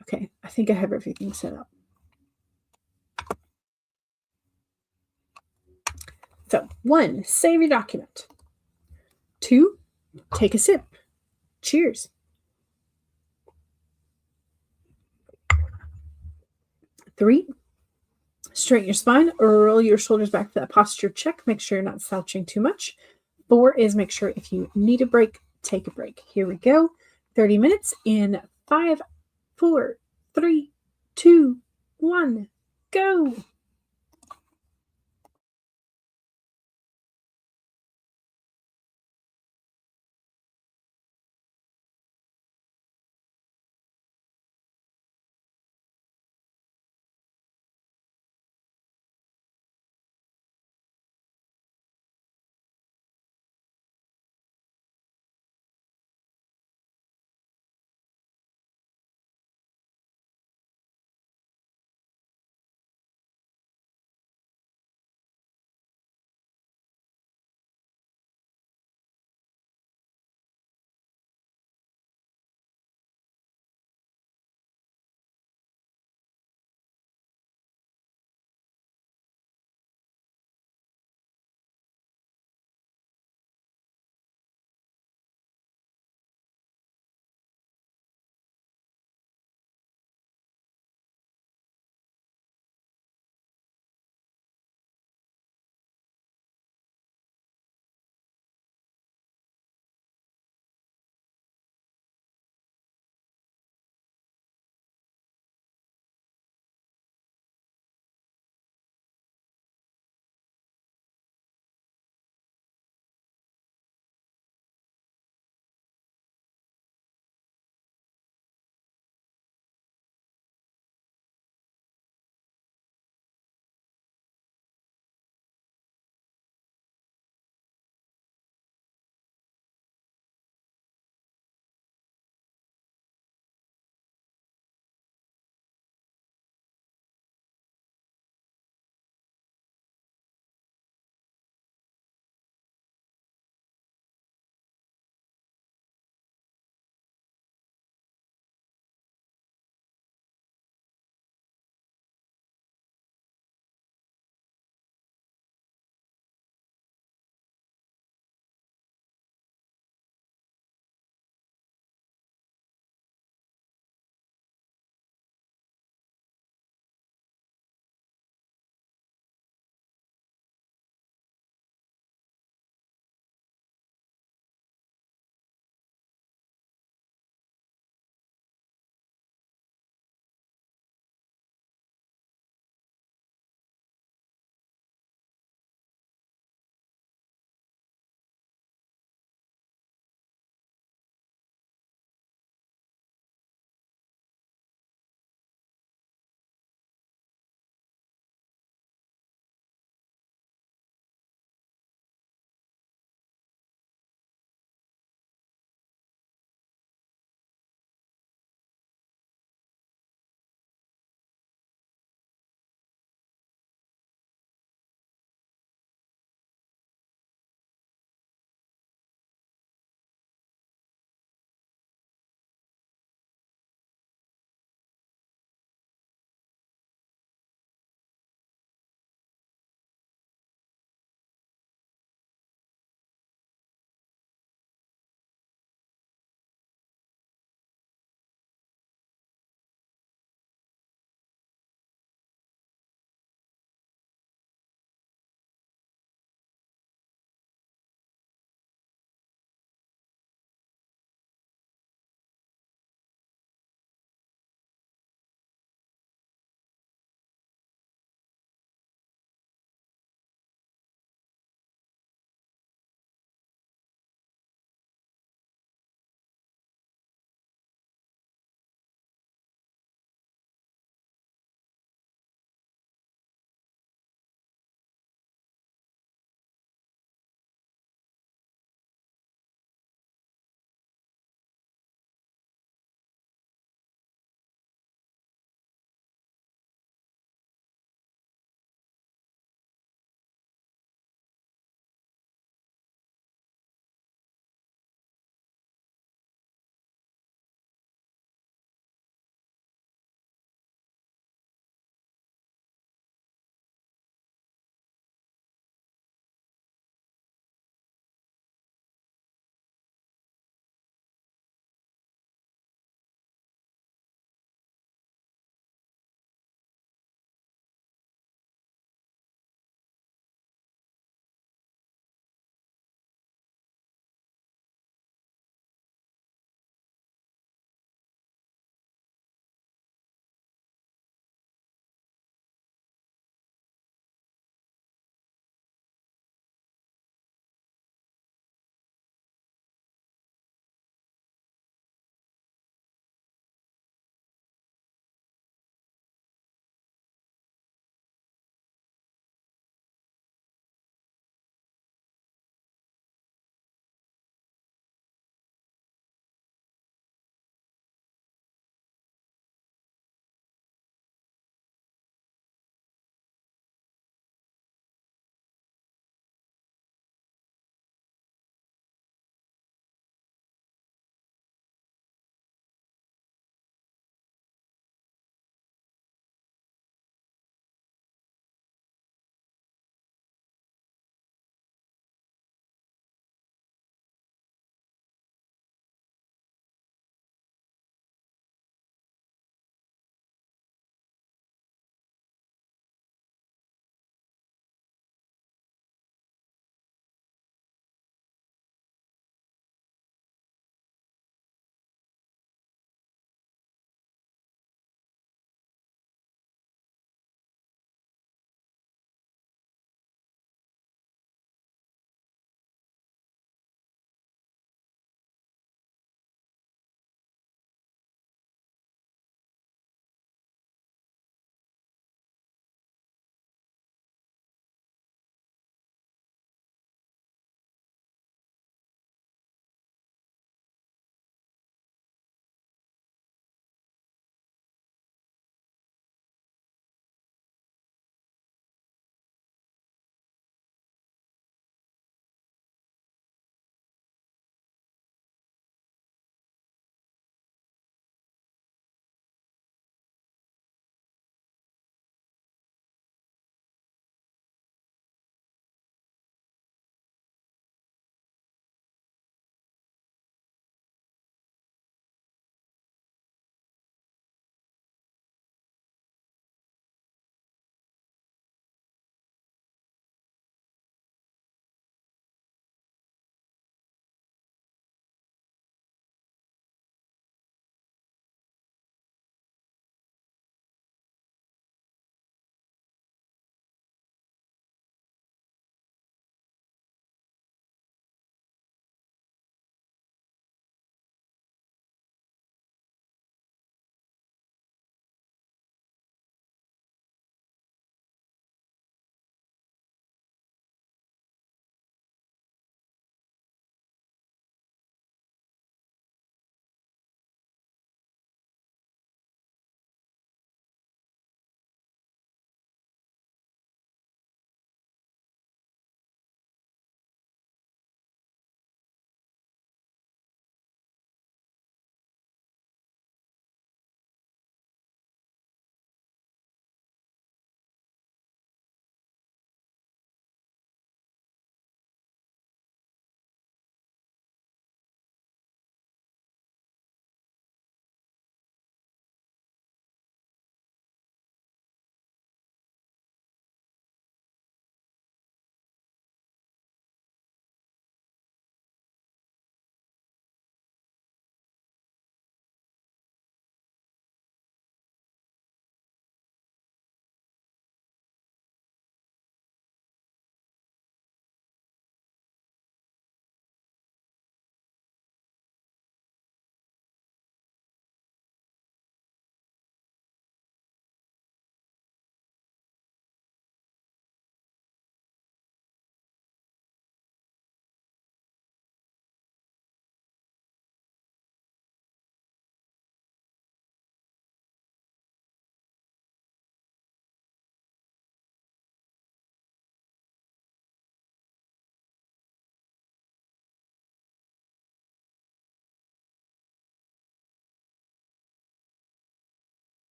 A: Okay, I think I have everything set up. So 1, save your document. 2, take a sip. Cheers. 3, straighten your spine, roll your shoulders back for that posture check. Make sure you're not slouching too much. 4 is make sure if you need a break, take a break. Here we go. 30 minutes in 5, 4, 3, 2, 1, go.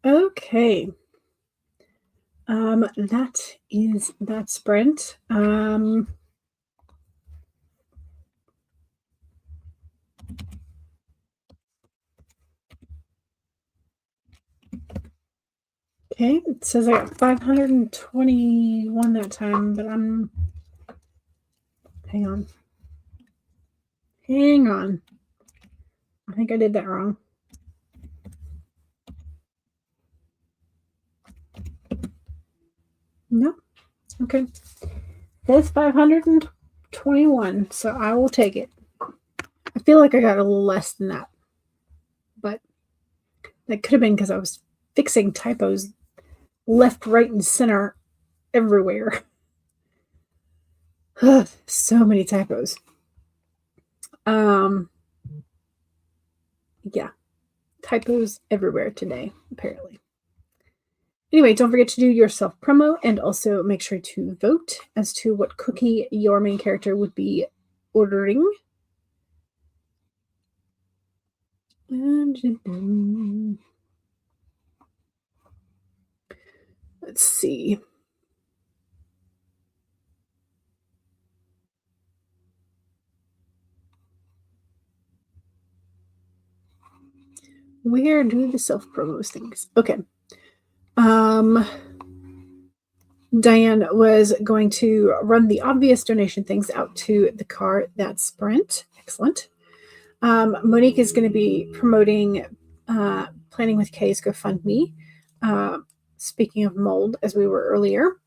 A: Okay. That is that sprint. Okay, it says I got 521 that time, but hang on. Hang on. I think I did that wrong. No. Okay. It's 521, so I will take it. I feel like I got a little less than that, but that could have been because I was fixing typos left, right, and center everywhere. So many typos. Yeah, typos everywhere today, apparently. Anyway, don't forget to do your self-promo and also make sure to vote as to what cookie your main character would be ordering. Let's see. Where do the self-promos things? Okay. Diane was going to run the obvious donation things out to the car that's Sprint. Excellent. Monique is going to be promoting Planning with K's GoFundMe. Speaking of mold, as we were earlier,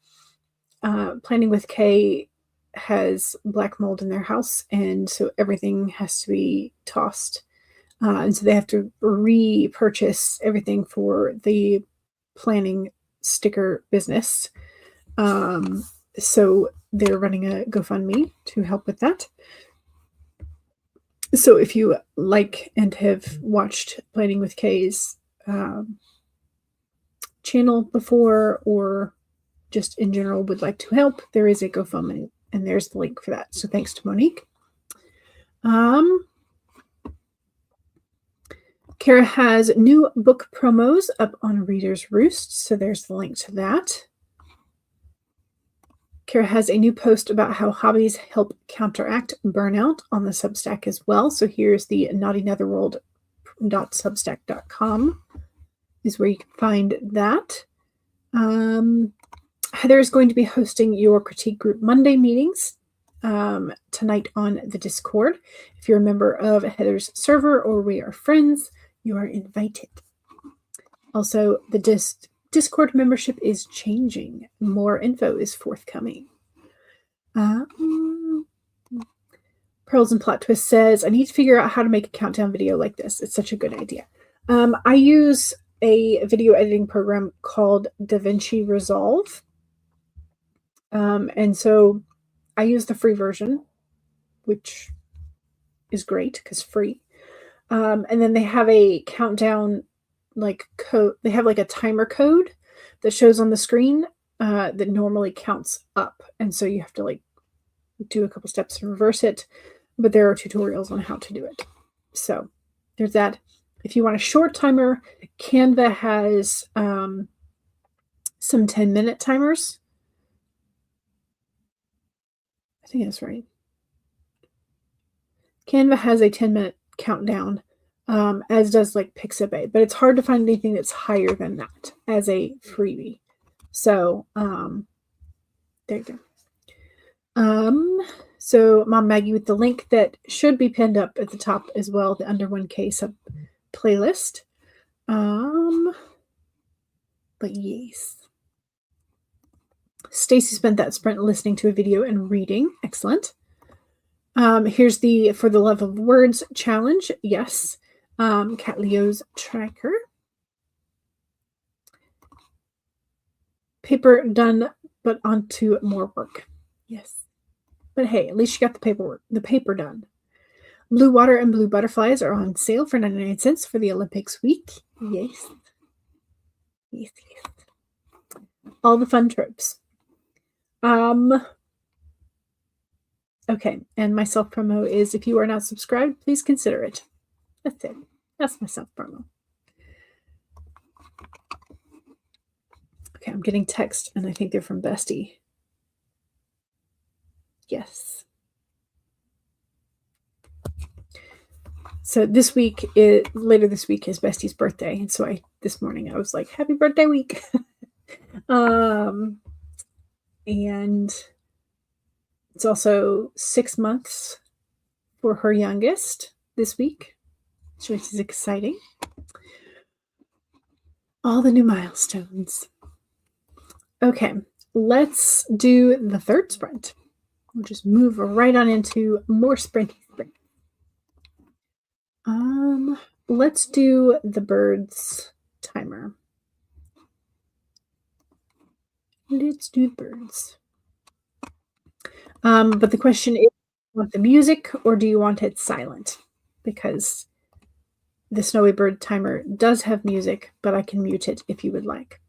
A: Planning with K has black mold in their house, and so everything has to be tossed. And so they have to repurchase everything for the planning sticker business. So they're running a GoFundMe to help with that. So if you like and have watched Planning with K's channel before, or just in general would like to help, there is a GoFundMe, and there's the link for that. So thanks to Monique. Kara has new book promos up on Reader's Roost, so there's the link to that. Kara has a new post about how hobbies help counteract burnout on the Substack as well. So here's the naughtynetherworld.substack.com is where you can find that. Heather is going to be hosting your critique group Monday meetings tonight on the Discord. If you're a member of Heather's server or we are friends, you are invited. Also, the Discord membership is changing. More info is forthcoming. Pearls and Plot Twist says, I need to figure out how to make a countdown video like this. It's such a good idea. I use a video editing program called DaVinci Resolve. And so I use the free version, which is great because free. And then they have a countdown code. They have like a timer code that shows on the screen that normally counts up. And so you have to do a couple steps to reverse it. But there are tutorials on how to do it. So there's that. If you want a short timer, Canva has some 10-minute timers. I think that's right. Canva has a 10-minute countdown, as does Pixabay, but it's hard to find anything that's higher than that as a freebie. So there you go. So Mom Maggie with the link that should be pinned up at the top as well, the under 1K sub playlist. But yes. Stacy spent that sprint listening to a video and reading. Excellent. Here's the For the Love of Words challenge. Yes. Cat Leo's tracker. Paper done, but onto more work. Yes. But hey, at least you got the paper done. Blue Water and Blue Butterflies are on sale for 99 cents for the Olympics week. Yes. Yes, yes. All the fun tropes. Okay, and my self-promo is, if you are not subscribed, please consider it. That's it. That's my self-promo. Okay, I'm getting text, and I think they're from Bestie. Yes. So later this week is Bestie's birthday, and so this morning I was like, "Happy birthday week!" And it's also 6 months for her youngest this week, which is exciting. All the new milestones. Okay, let's do the third sprint. We'll just move right on into more sprinty sprint. Let's do the birds timer. Let's do birds. But the question is, do you want the music or do you want it silent? Because the Snowy Bird timer does have music, but I can mute it if you would like.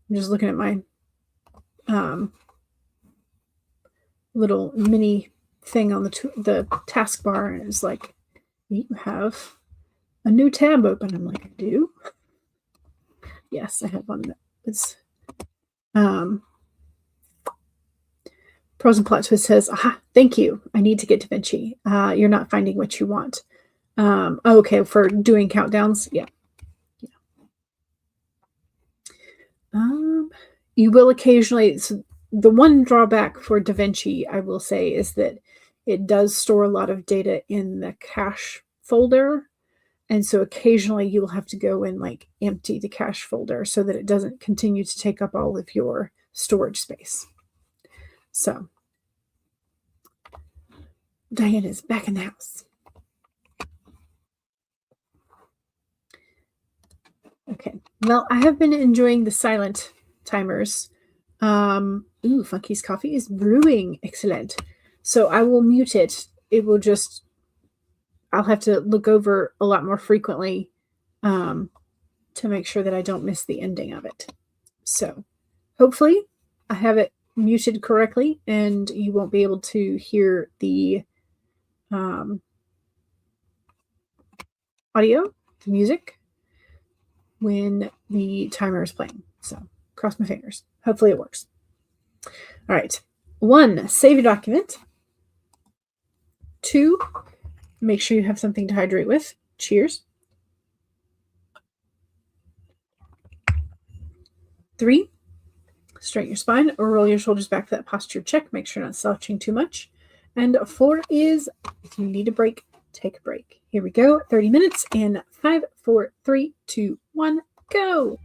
A: I'm just looking at my little mini thing on the taskbar, and it's like, you have a new tab open. I'm like, I do? Yes, I have one that is Pros and Plot Twist says, aha, thank you. I need to get DaVinci. You're not finding what you want. Okay, for doing countdowns. Yeah. You will occasionally, so the one drawback for DaVinci, I will say, is that it does store a lot of data in the cache folder. And so occasionally you'll have to go and like empty the cache folder so that it doesn't continue to take up all of your storage space. So Diana's back in the house. Okay. Well, I have been enjoying the silent timers. Ooh, Funky's coffee is brewing. Excellent. So I will mute it. It will just, I'll have to look over a lot more frequently to make sure that I don't miss the ending of it. So hopefully I have it muted correctly and you won't be able to hear the audio, the music, when the timer is playing. So cross my fingers. Hopefully it works. All right. 1, save your document. 2, make sure you have something to hydrate with. Cheers. 3, straighten your spine or roll your shoulders back for that posture check. Make sure you're not slouching too much. And 4 is, if you need a break, take a break. Here we go. 30 minutes in 5, 4, 3, 2, 1, go.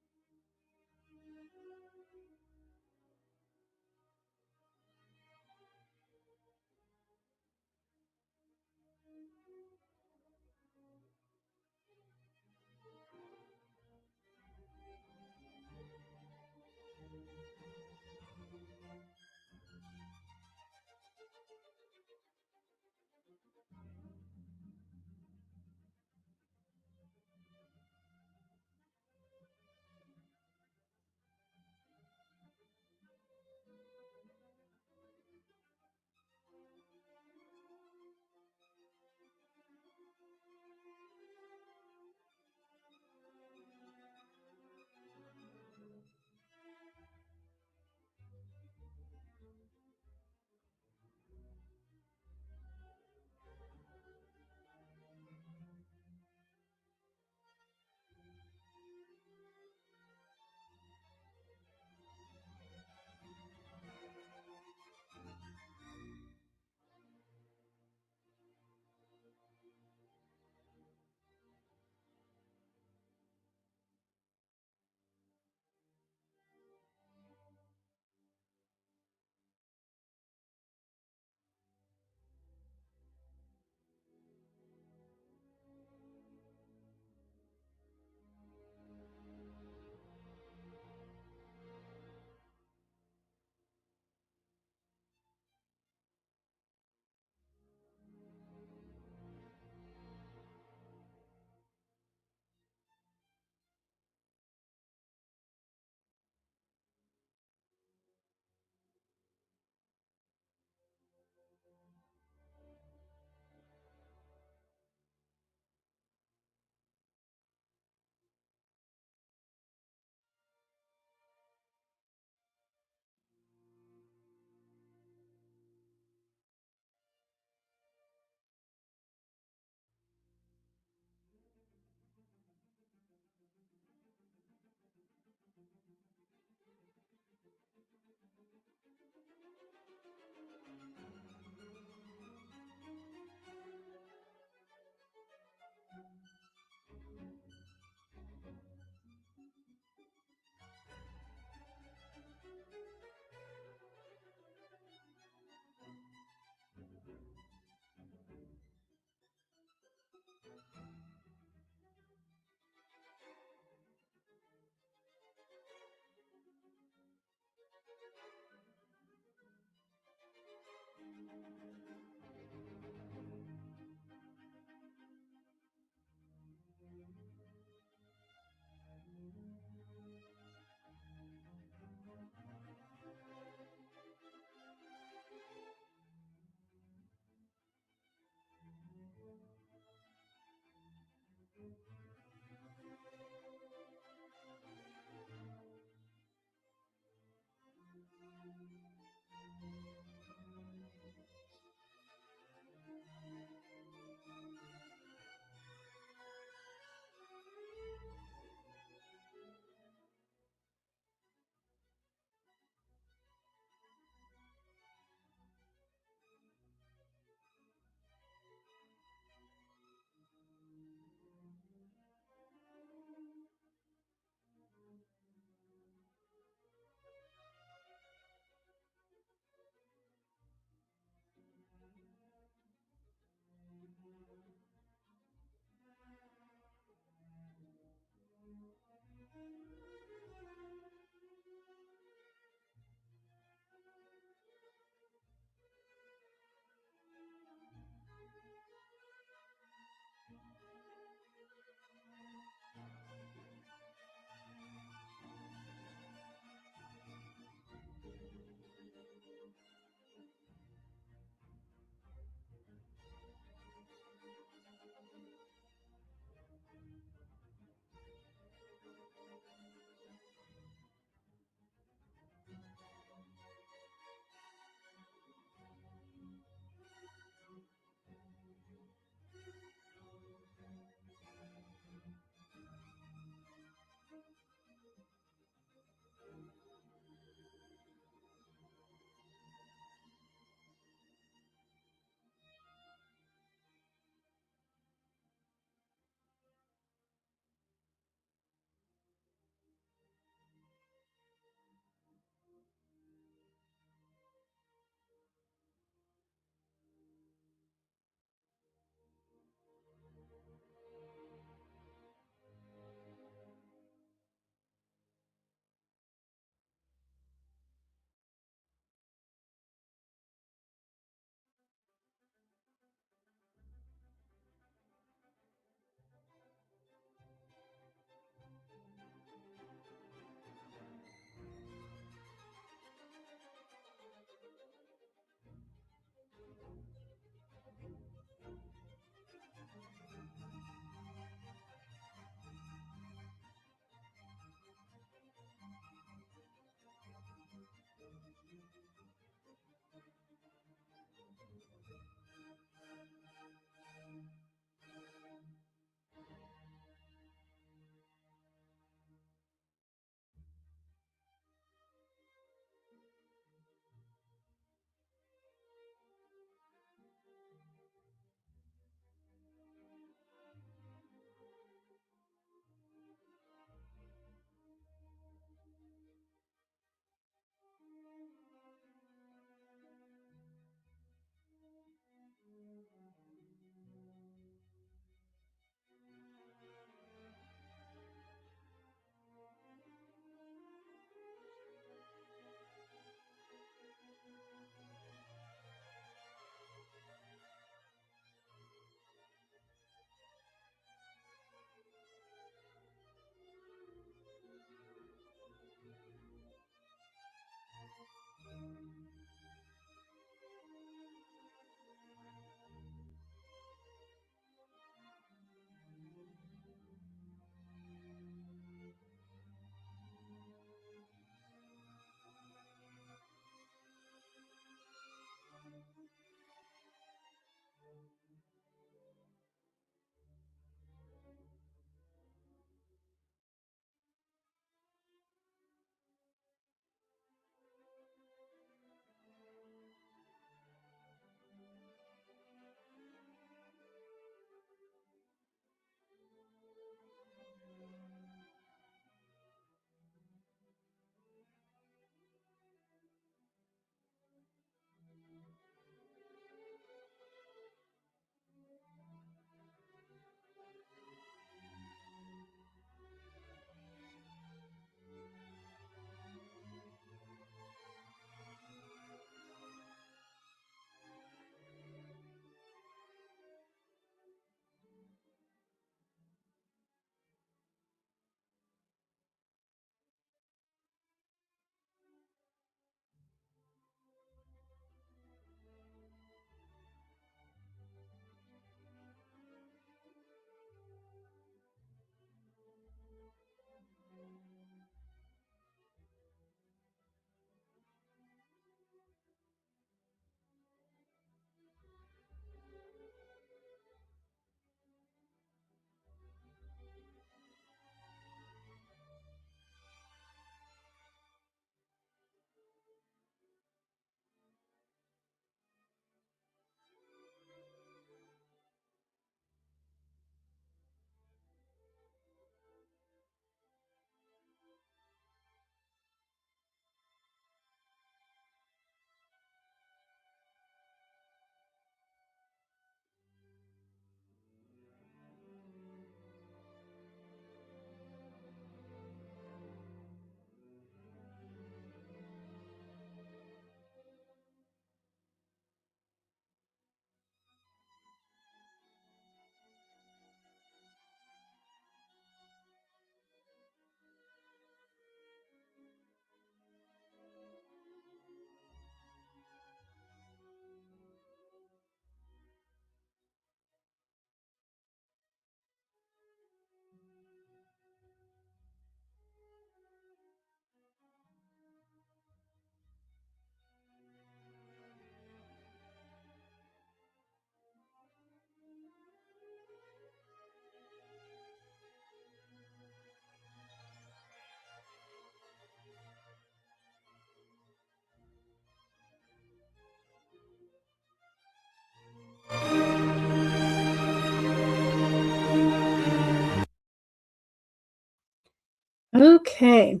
A: Okay.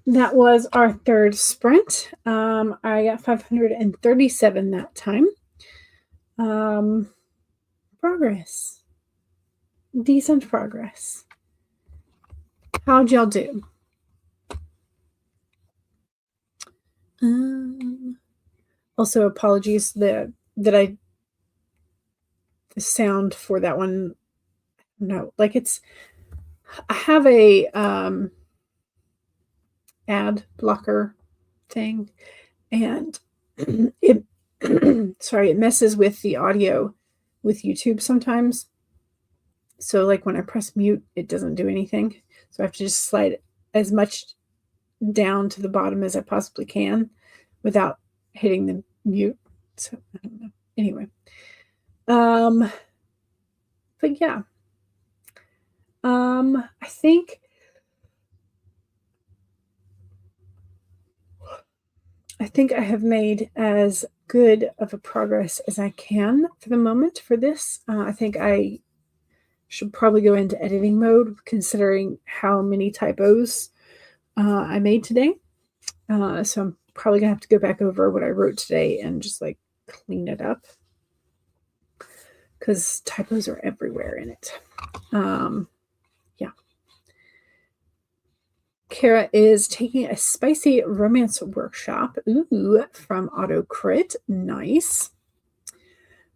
A: That was our third sprint. I got 537 that time. Progress. Decent progress. How'd y'all do? Also, apologies that the sound for that one. No, like I have a ad blocker thing, and it sorry, it messes with the audio with YouTube sometimes. So like when I press mute, it doesn't do anything. So I have to just slide as much down to the bottom as I possibly can without hitting the mute. So I don't know. Anyway. But yeah. I think I have made as good of a progress as I can for the moment for this. I think I should probably go into editing mode considering how many typos I made today. So I'm probably gonna have to go back over what I wrote today and just like clean it up because typos are everywhere in it. Yeah. Kara is taking a spicy romance workshop. Ooh, from AutoCrit. Nice.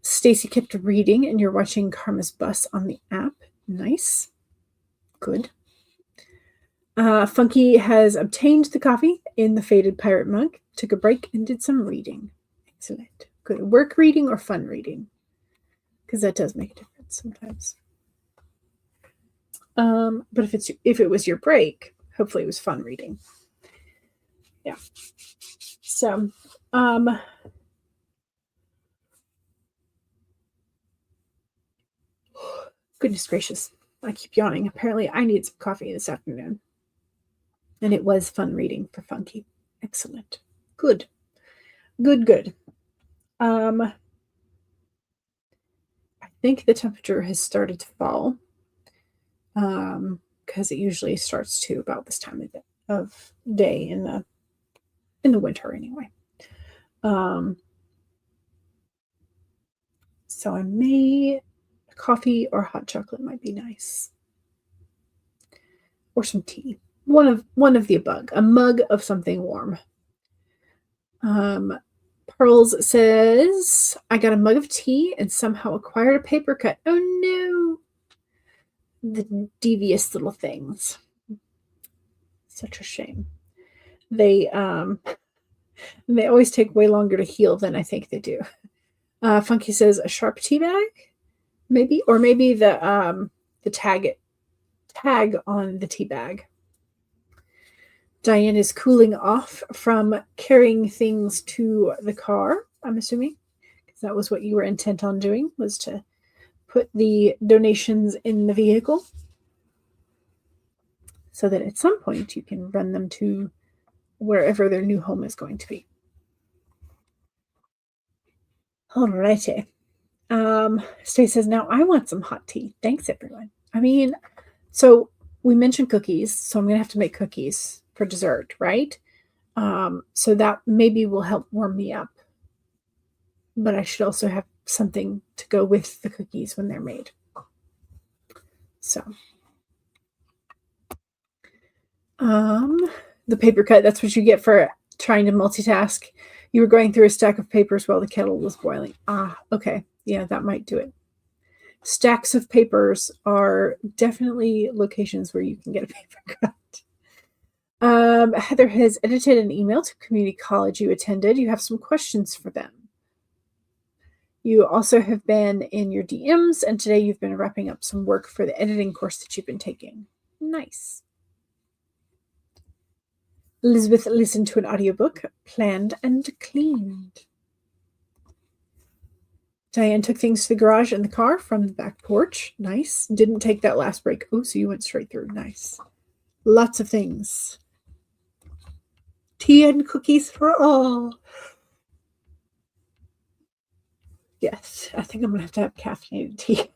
A: Stacy kept reading and you're watching Karma's Bus on the app. Nice. Good. Funky has obtained the coffee in the faded pirate mug, took a break, and did some reading. Excellent. Good. Work reading or fun reading? Because that does make a difference sometimes. But if it was your break, hopefully it was fun reading. Yeah. So, goodness gracious. I keep yawning. Apparently I need some coffee this afternoon. And it was fun reading for Funky. Excellent. Good. Good. I think the temperature has started to fall. Because it usually starts to about this time of day in the winter anyway. So I may coffee or hot chocolate might be nice, or some tea. One of the above. A mug of something warm. Pearls says, I got a mug of tea and somehow acquired a paper cut. Oh no. The devious little things. Such a shame. They always take way longer to heal than I think they do. Funky says a sharp tea bag, maybe, or maybe the tag on the tea bag. Diane is cooling off from carrying things to the car, I'm assuming, because that was what you were intent on doing, was to put the donations in the vehicle so that at some point you can run them to wherever their new home is going to be. Alrighty. Stay says, now I want some hot tea. Thanks, everyone. I mean, so we mentioned cookies, so I'm going to have to make cookies for dessert, right? So that maybe will help warm me up. But I should also have something to go with the cookies when they're made. So, the paper cut, that's what you get for trying to multitask. You were going through a stack of papers while the kettle was boiling. Ah, okay. Yeah, that might do it. Stacks of papers are definitely locations where you can get a paper cut. Heather has edited an email to community college you attended. You have some questions for them. You also have been in your DMs, and today you've been wrapping up some work for the editing course that you've been taking. Nice. Elizabeth listened to an audiobook, planned and cleaned. Diane took things to the garage and the car from the back porch. Nice. Didn't take that last break. Oh, so you went straight through. Nice. Lots of things. Tea and cookies for all. Yes, I think I'm going to have caffeinated tea.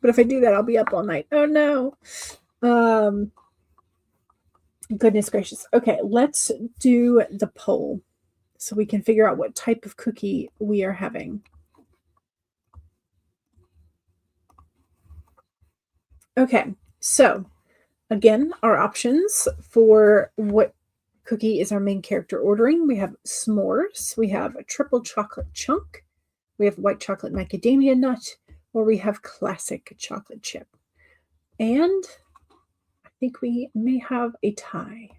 A: But if I do that, I'll be up all night. Oh, no. Goodness gracious. Okay, let's do the poll so we can figure out what type of cookie we are having. Okay, so again, our options for what cookie is our main character ordering. We have s'mores, we have a triple chocolate chunk, we have white chocolate macadamia nut, or we have classic chocolate chip. And I think we may have a tie.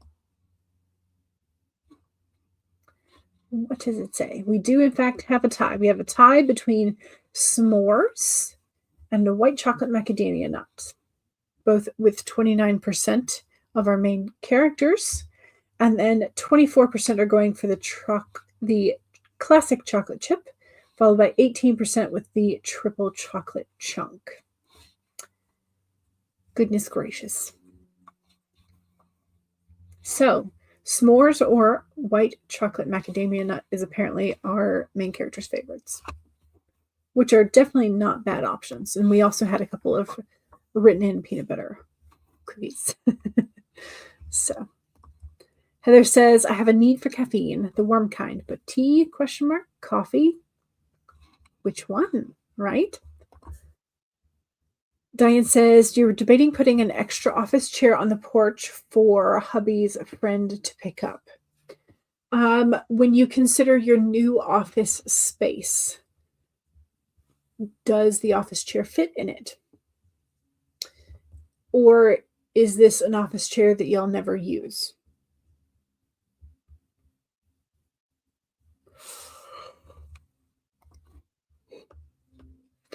A: What does it say? We do, in fact, have a tie. We have a tie between s'mores and the white chocolate macadamia nuts, both with 29% of our main characters. And then 24% are going for the classic chocolate chip, followed by 18% with the triple chocolate chunk. Goodness gracious. So, s'mores or white chocolate macadamia nut is apparently our main character's favorites, which are definitely not bad options. And we also had a couple of written in peanut butter cookies. So, Heather says, I have a need for caffeine, the warm kind, but tea, ? Coffee? Which one, right? Diane says, you're debating putting an extra office chair on the porch for hubby's friend to pick up. When you consider your new office space, does the office chair fit in it? Or is this an office chair that y'all never use?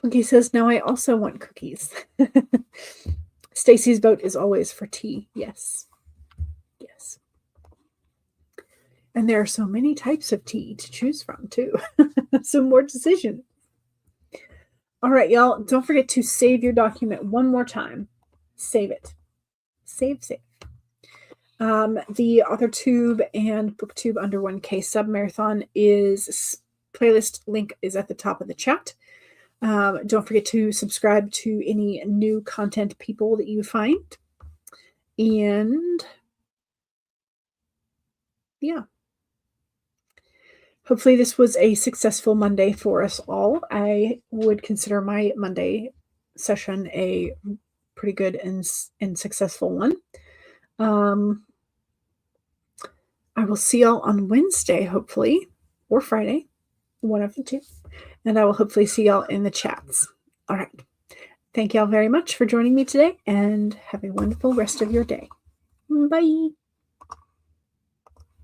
A: Funky says, now I also want cookies. Stacy's vote is always for tea. Yes. Yes. And there are so many types of tea to choose from, too. So more decision. All right, y'all. Don't forget to save your document one more time. Save it. Save. The AuthorTube and BookTube Under 1K Sub-Marathon playlist link is at the top of the chat. Don't forget to subscribe to any new content people that you find. And yeah. Hopefully this was a successful Monday for us all. I would consider my Monday session a pretty good and successful one. I will see y'all on Wednesday, hopefully, or Friday, one of the two. And I will hopefully see y'all in the chats. All right. Thank y'all very much for joining me today, and have a wonderful rest of your day. Bye.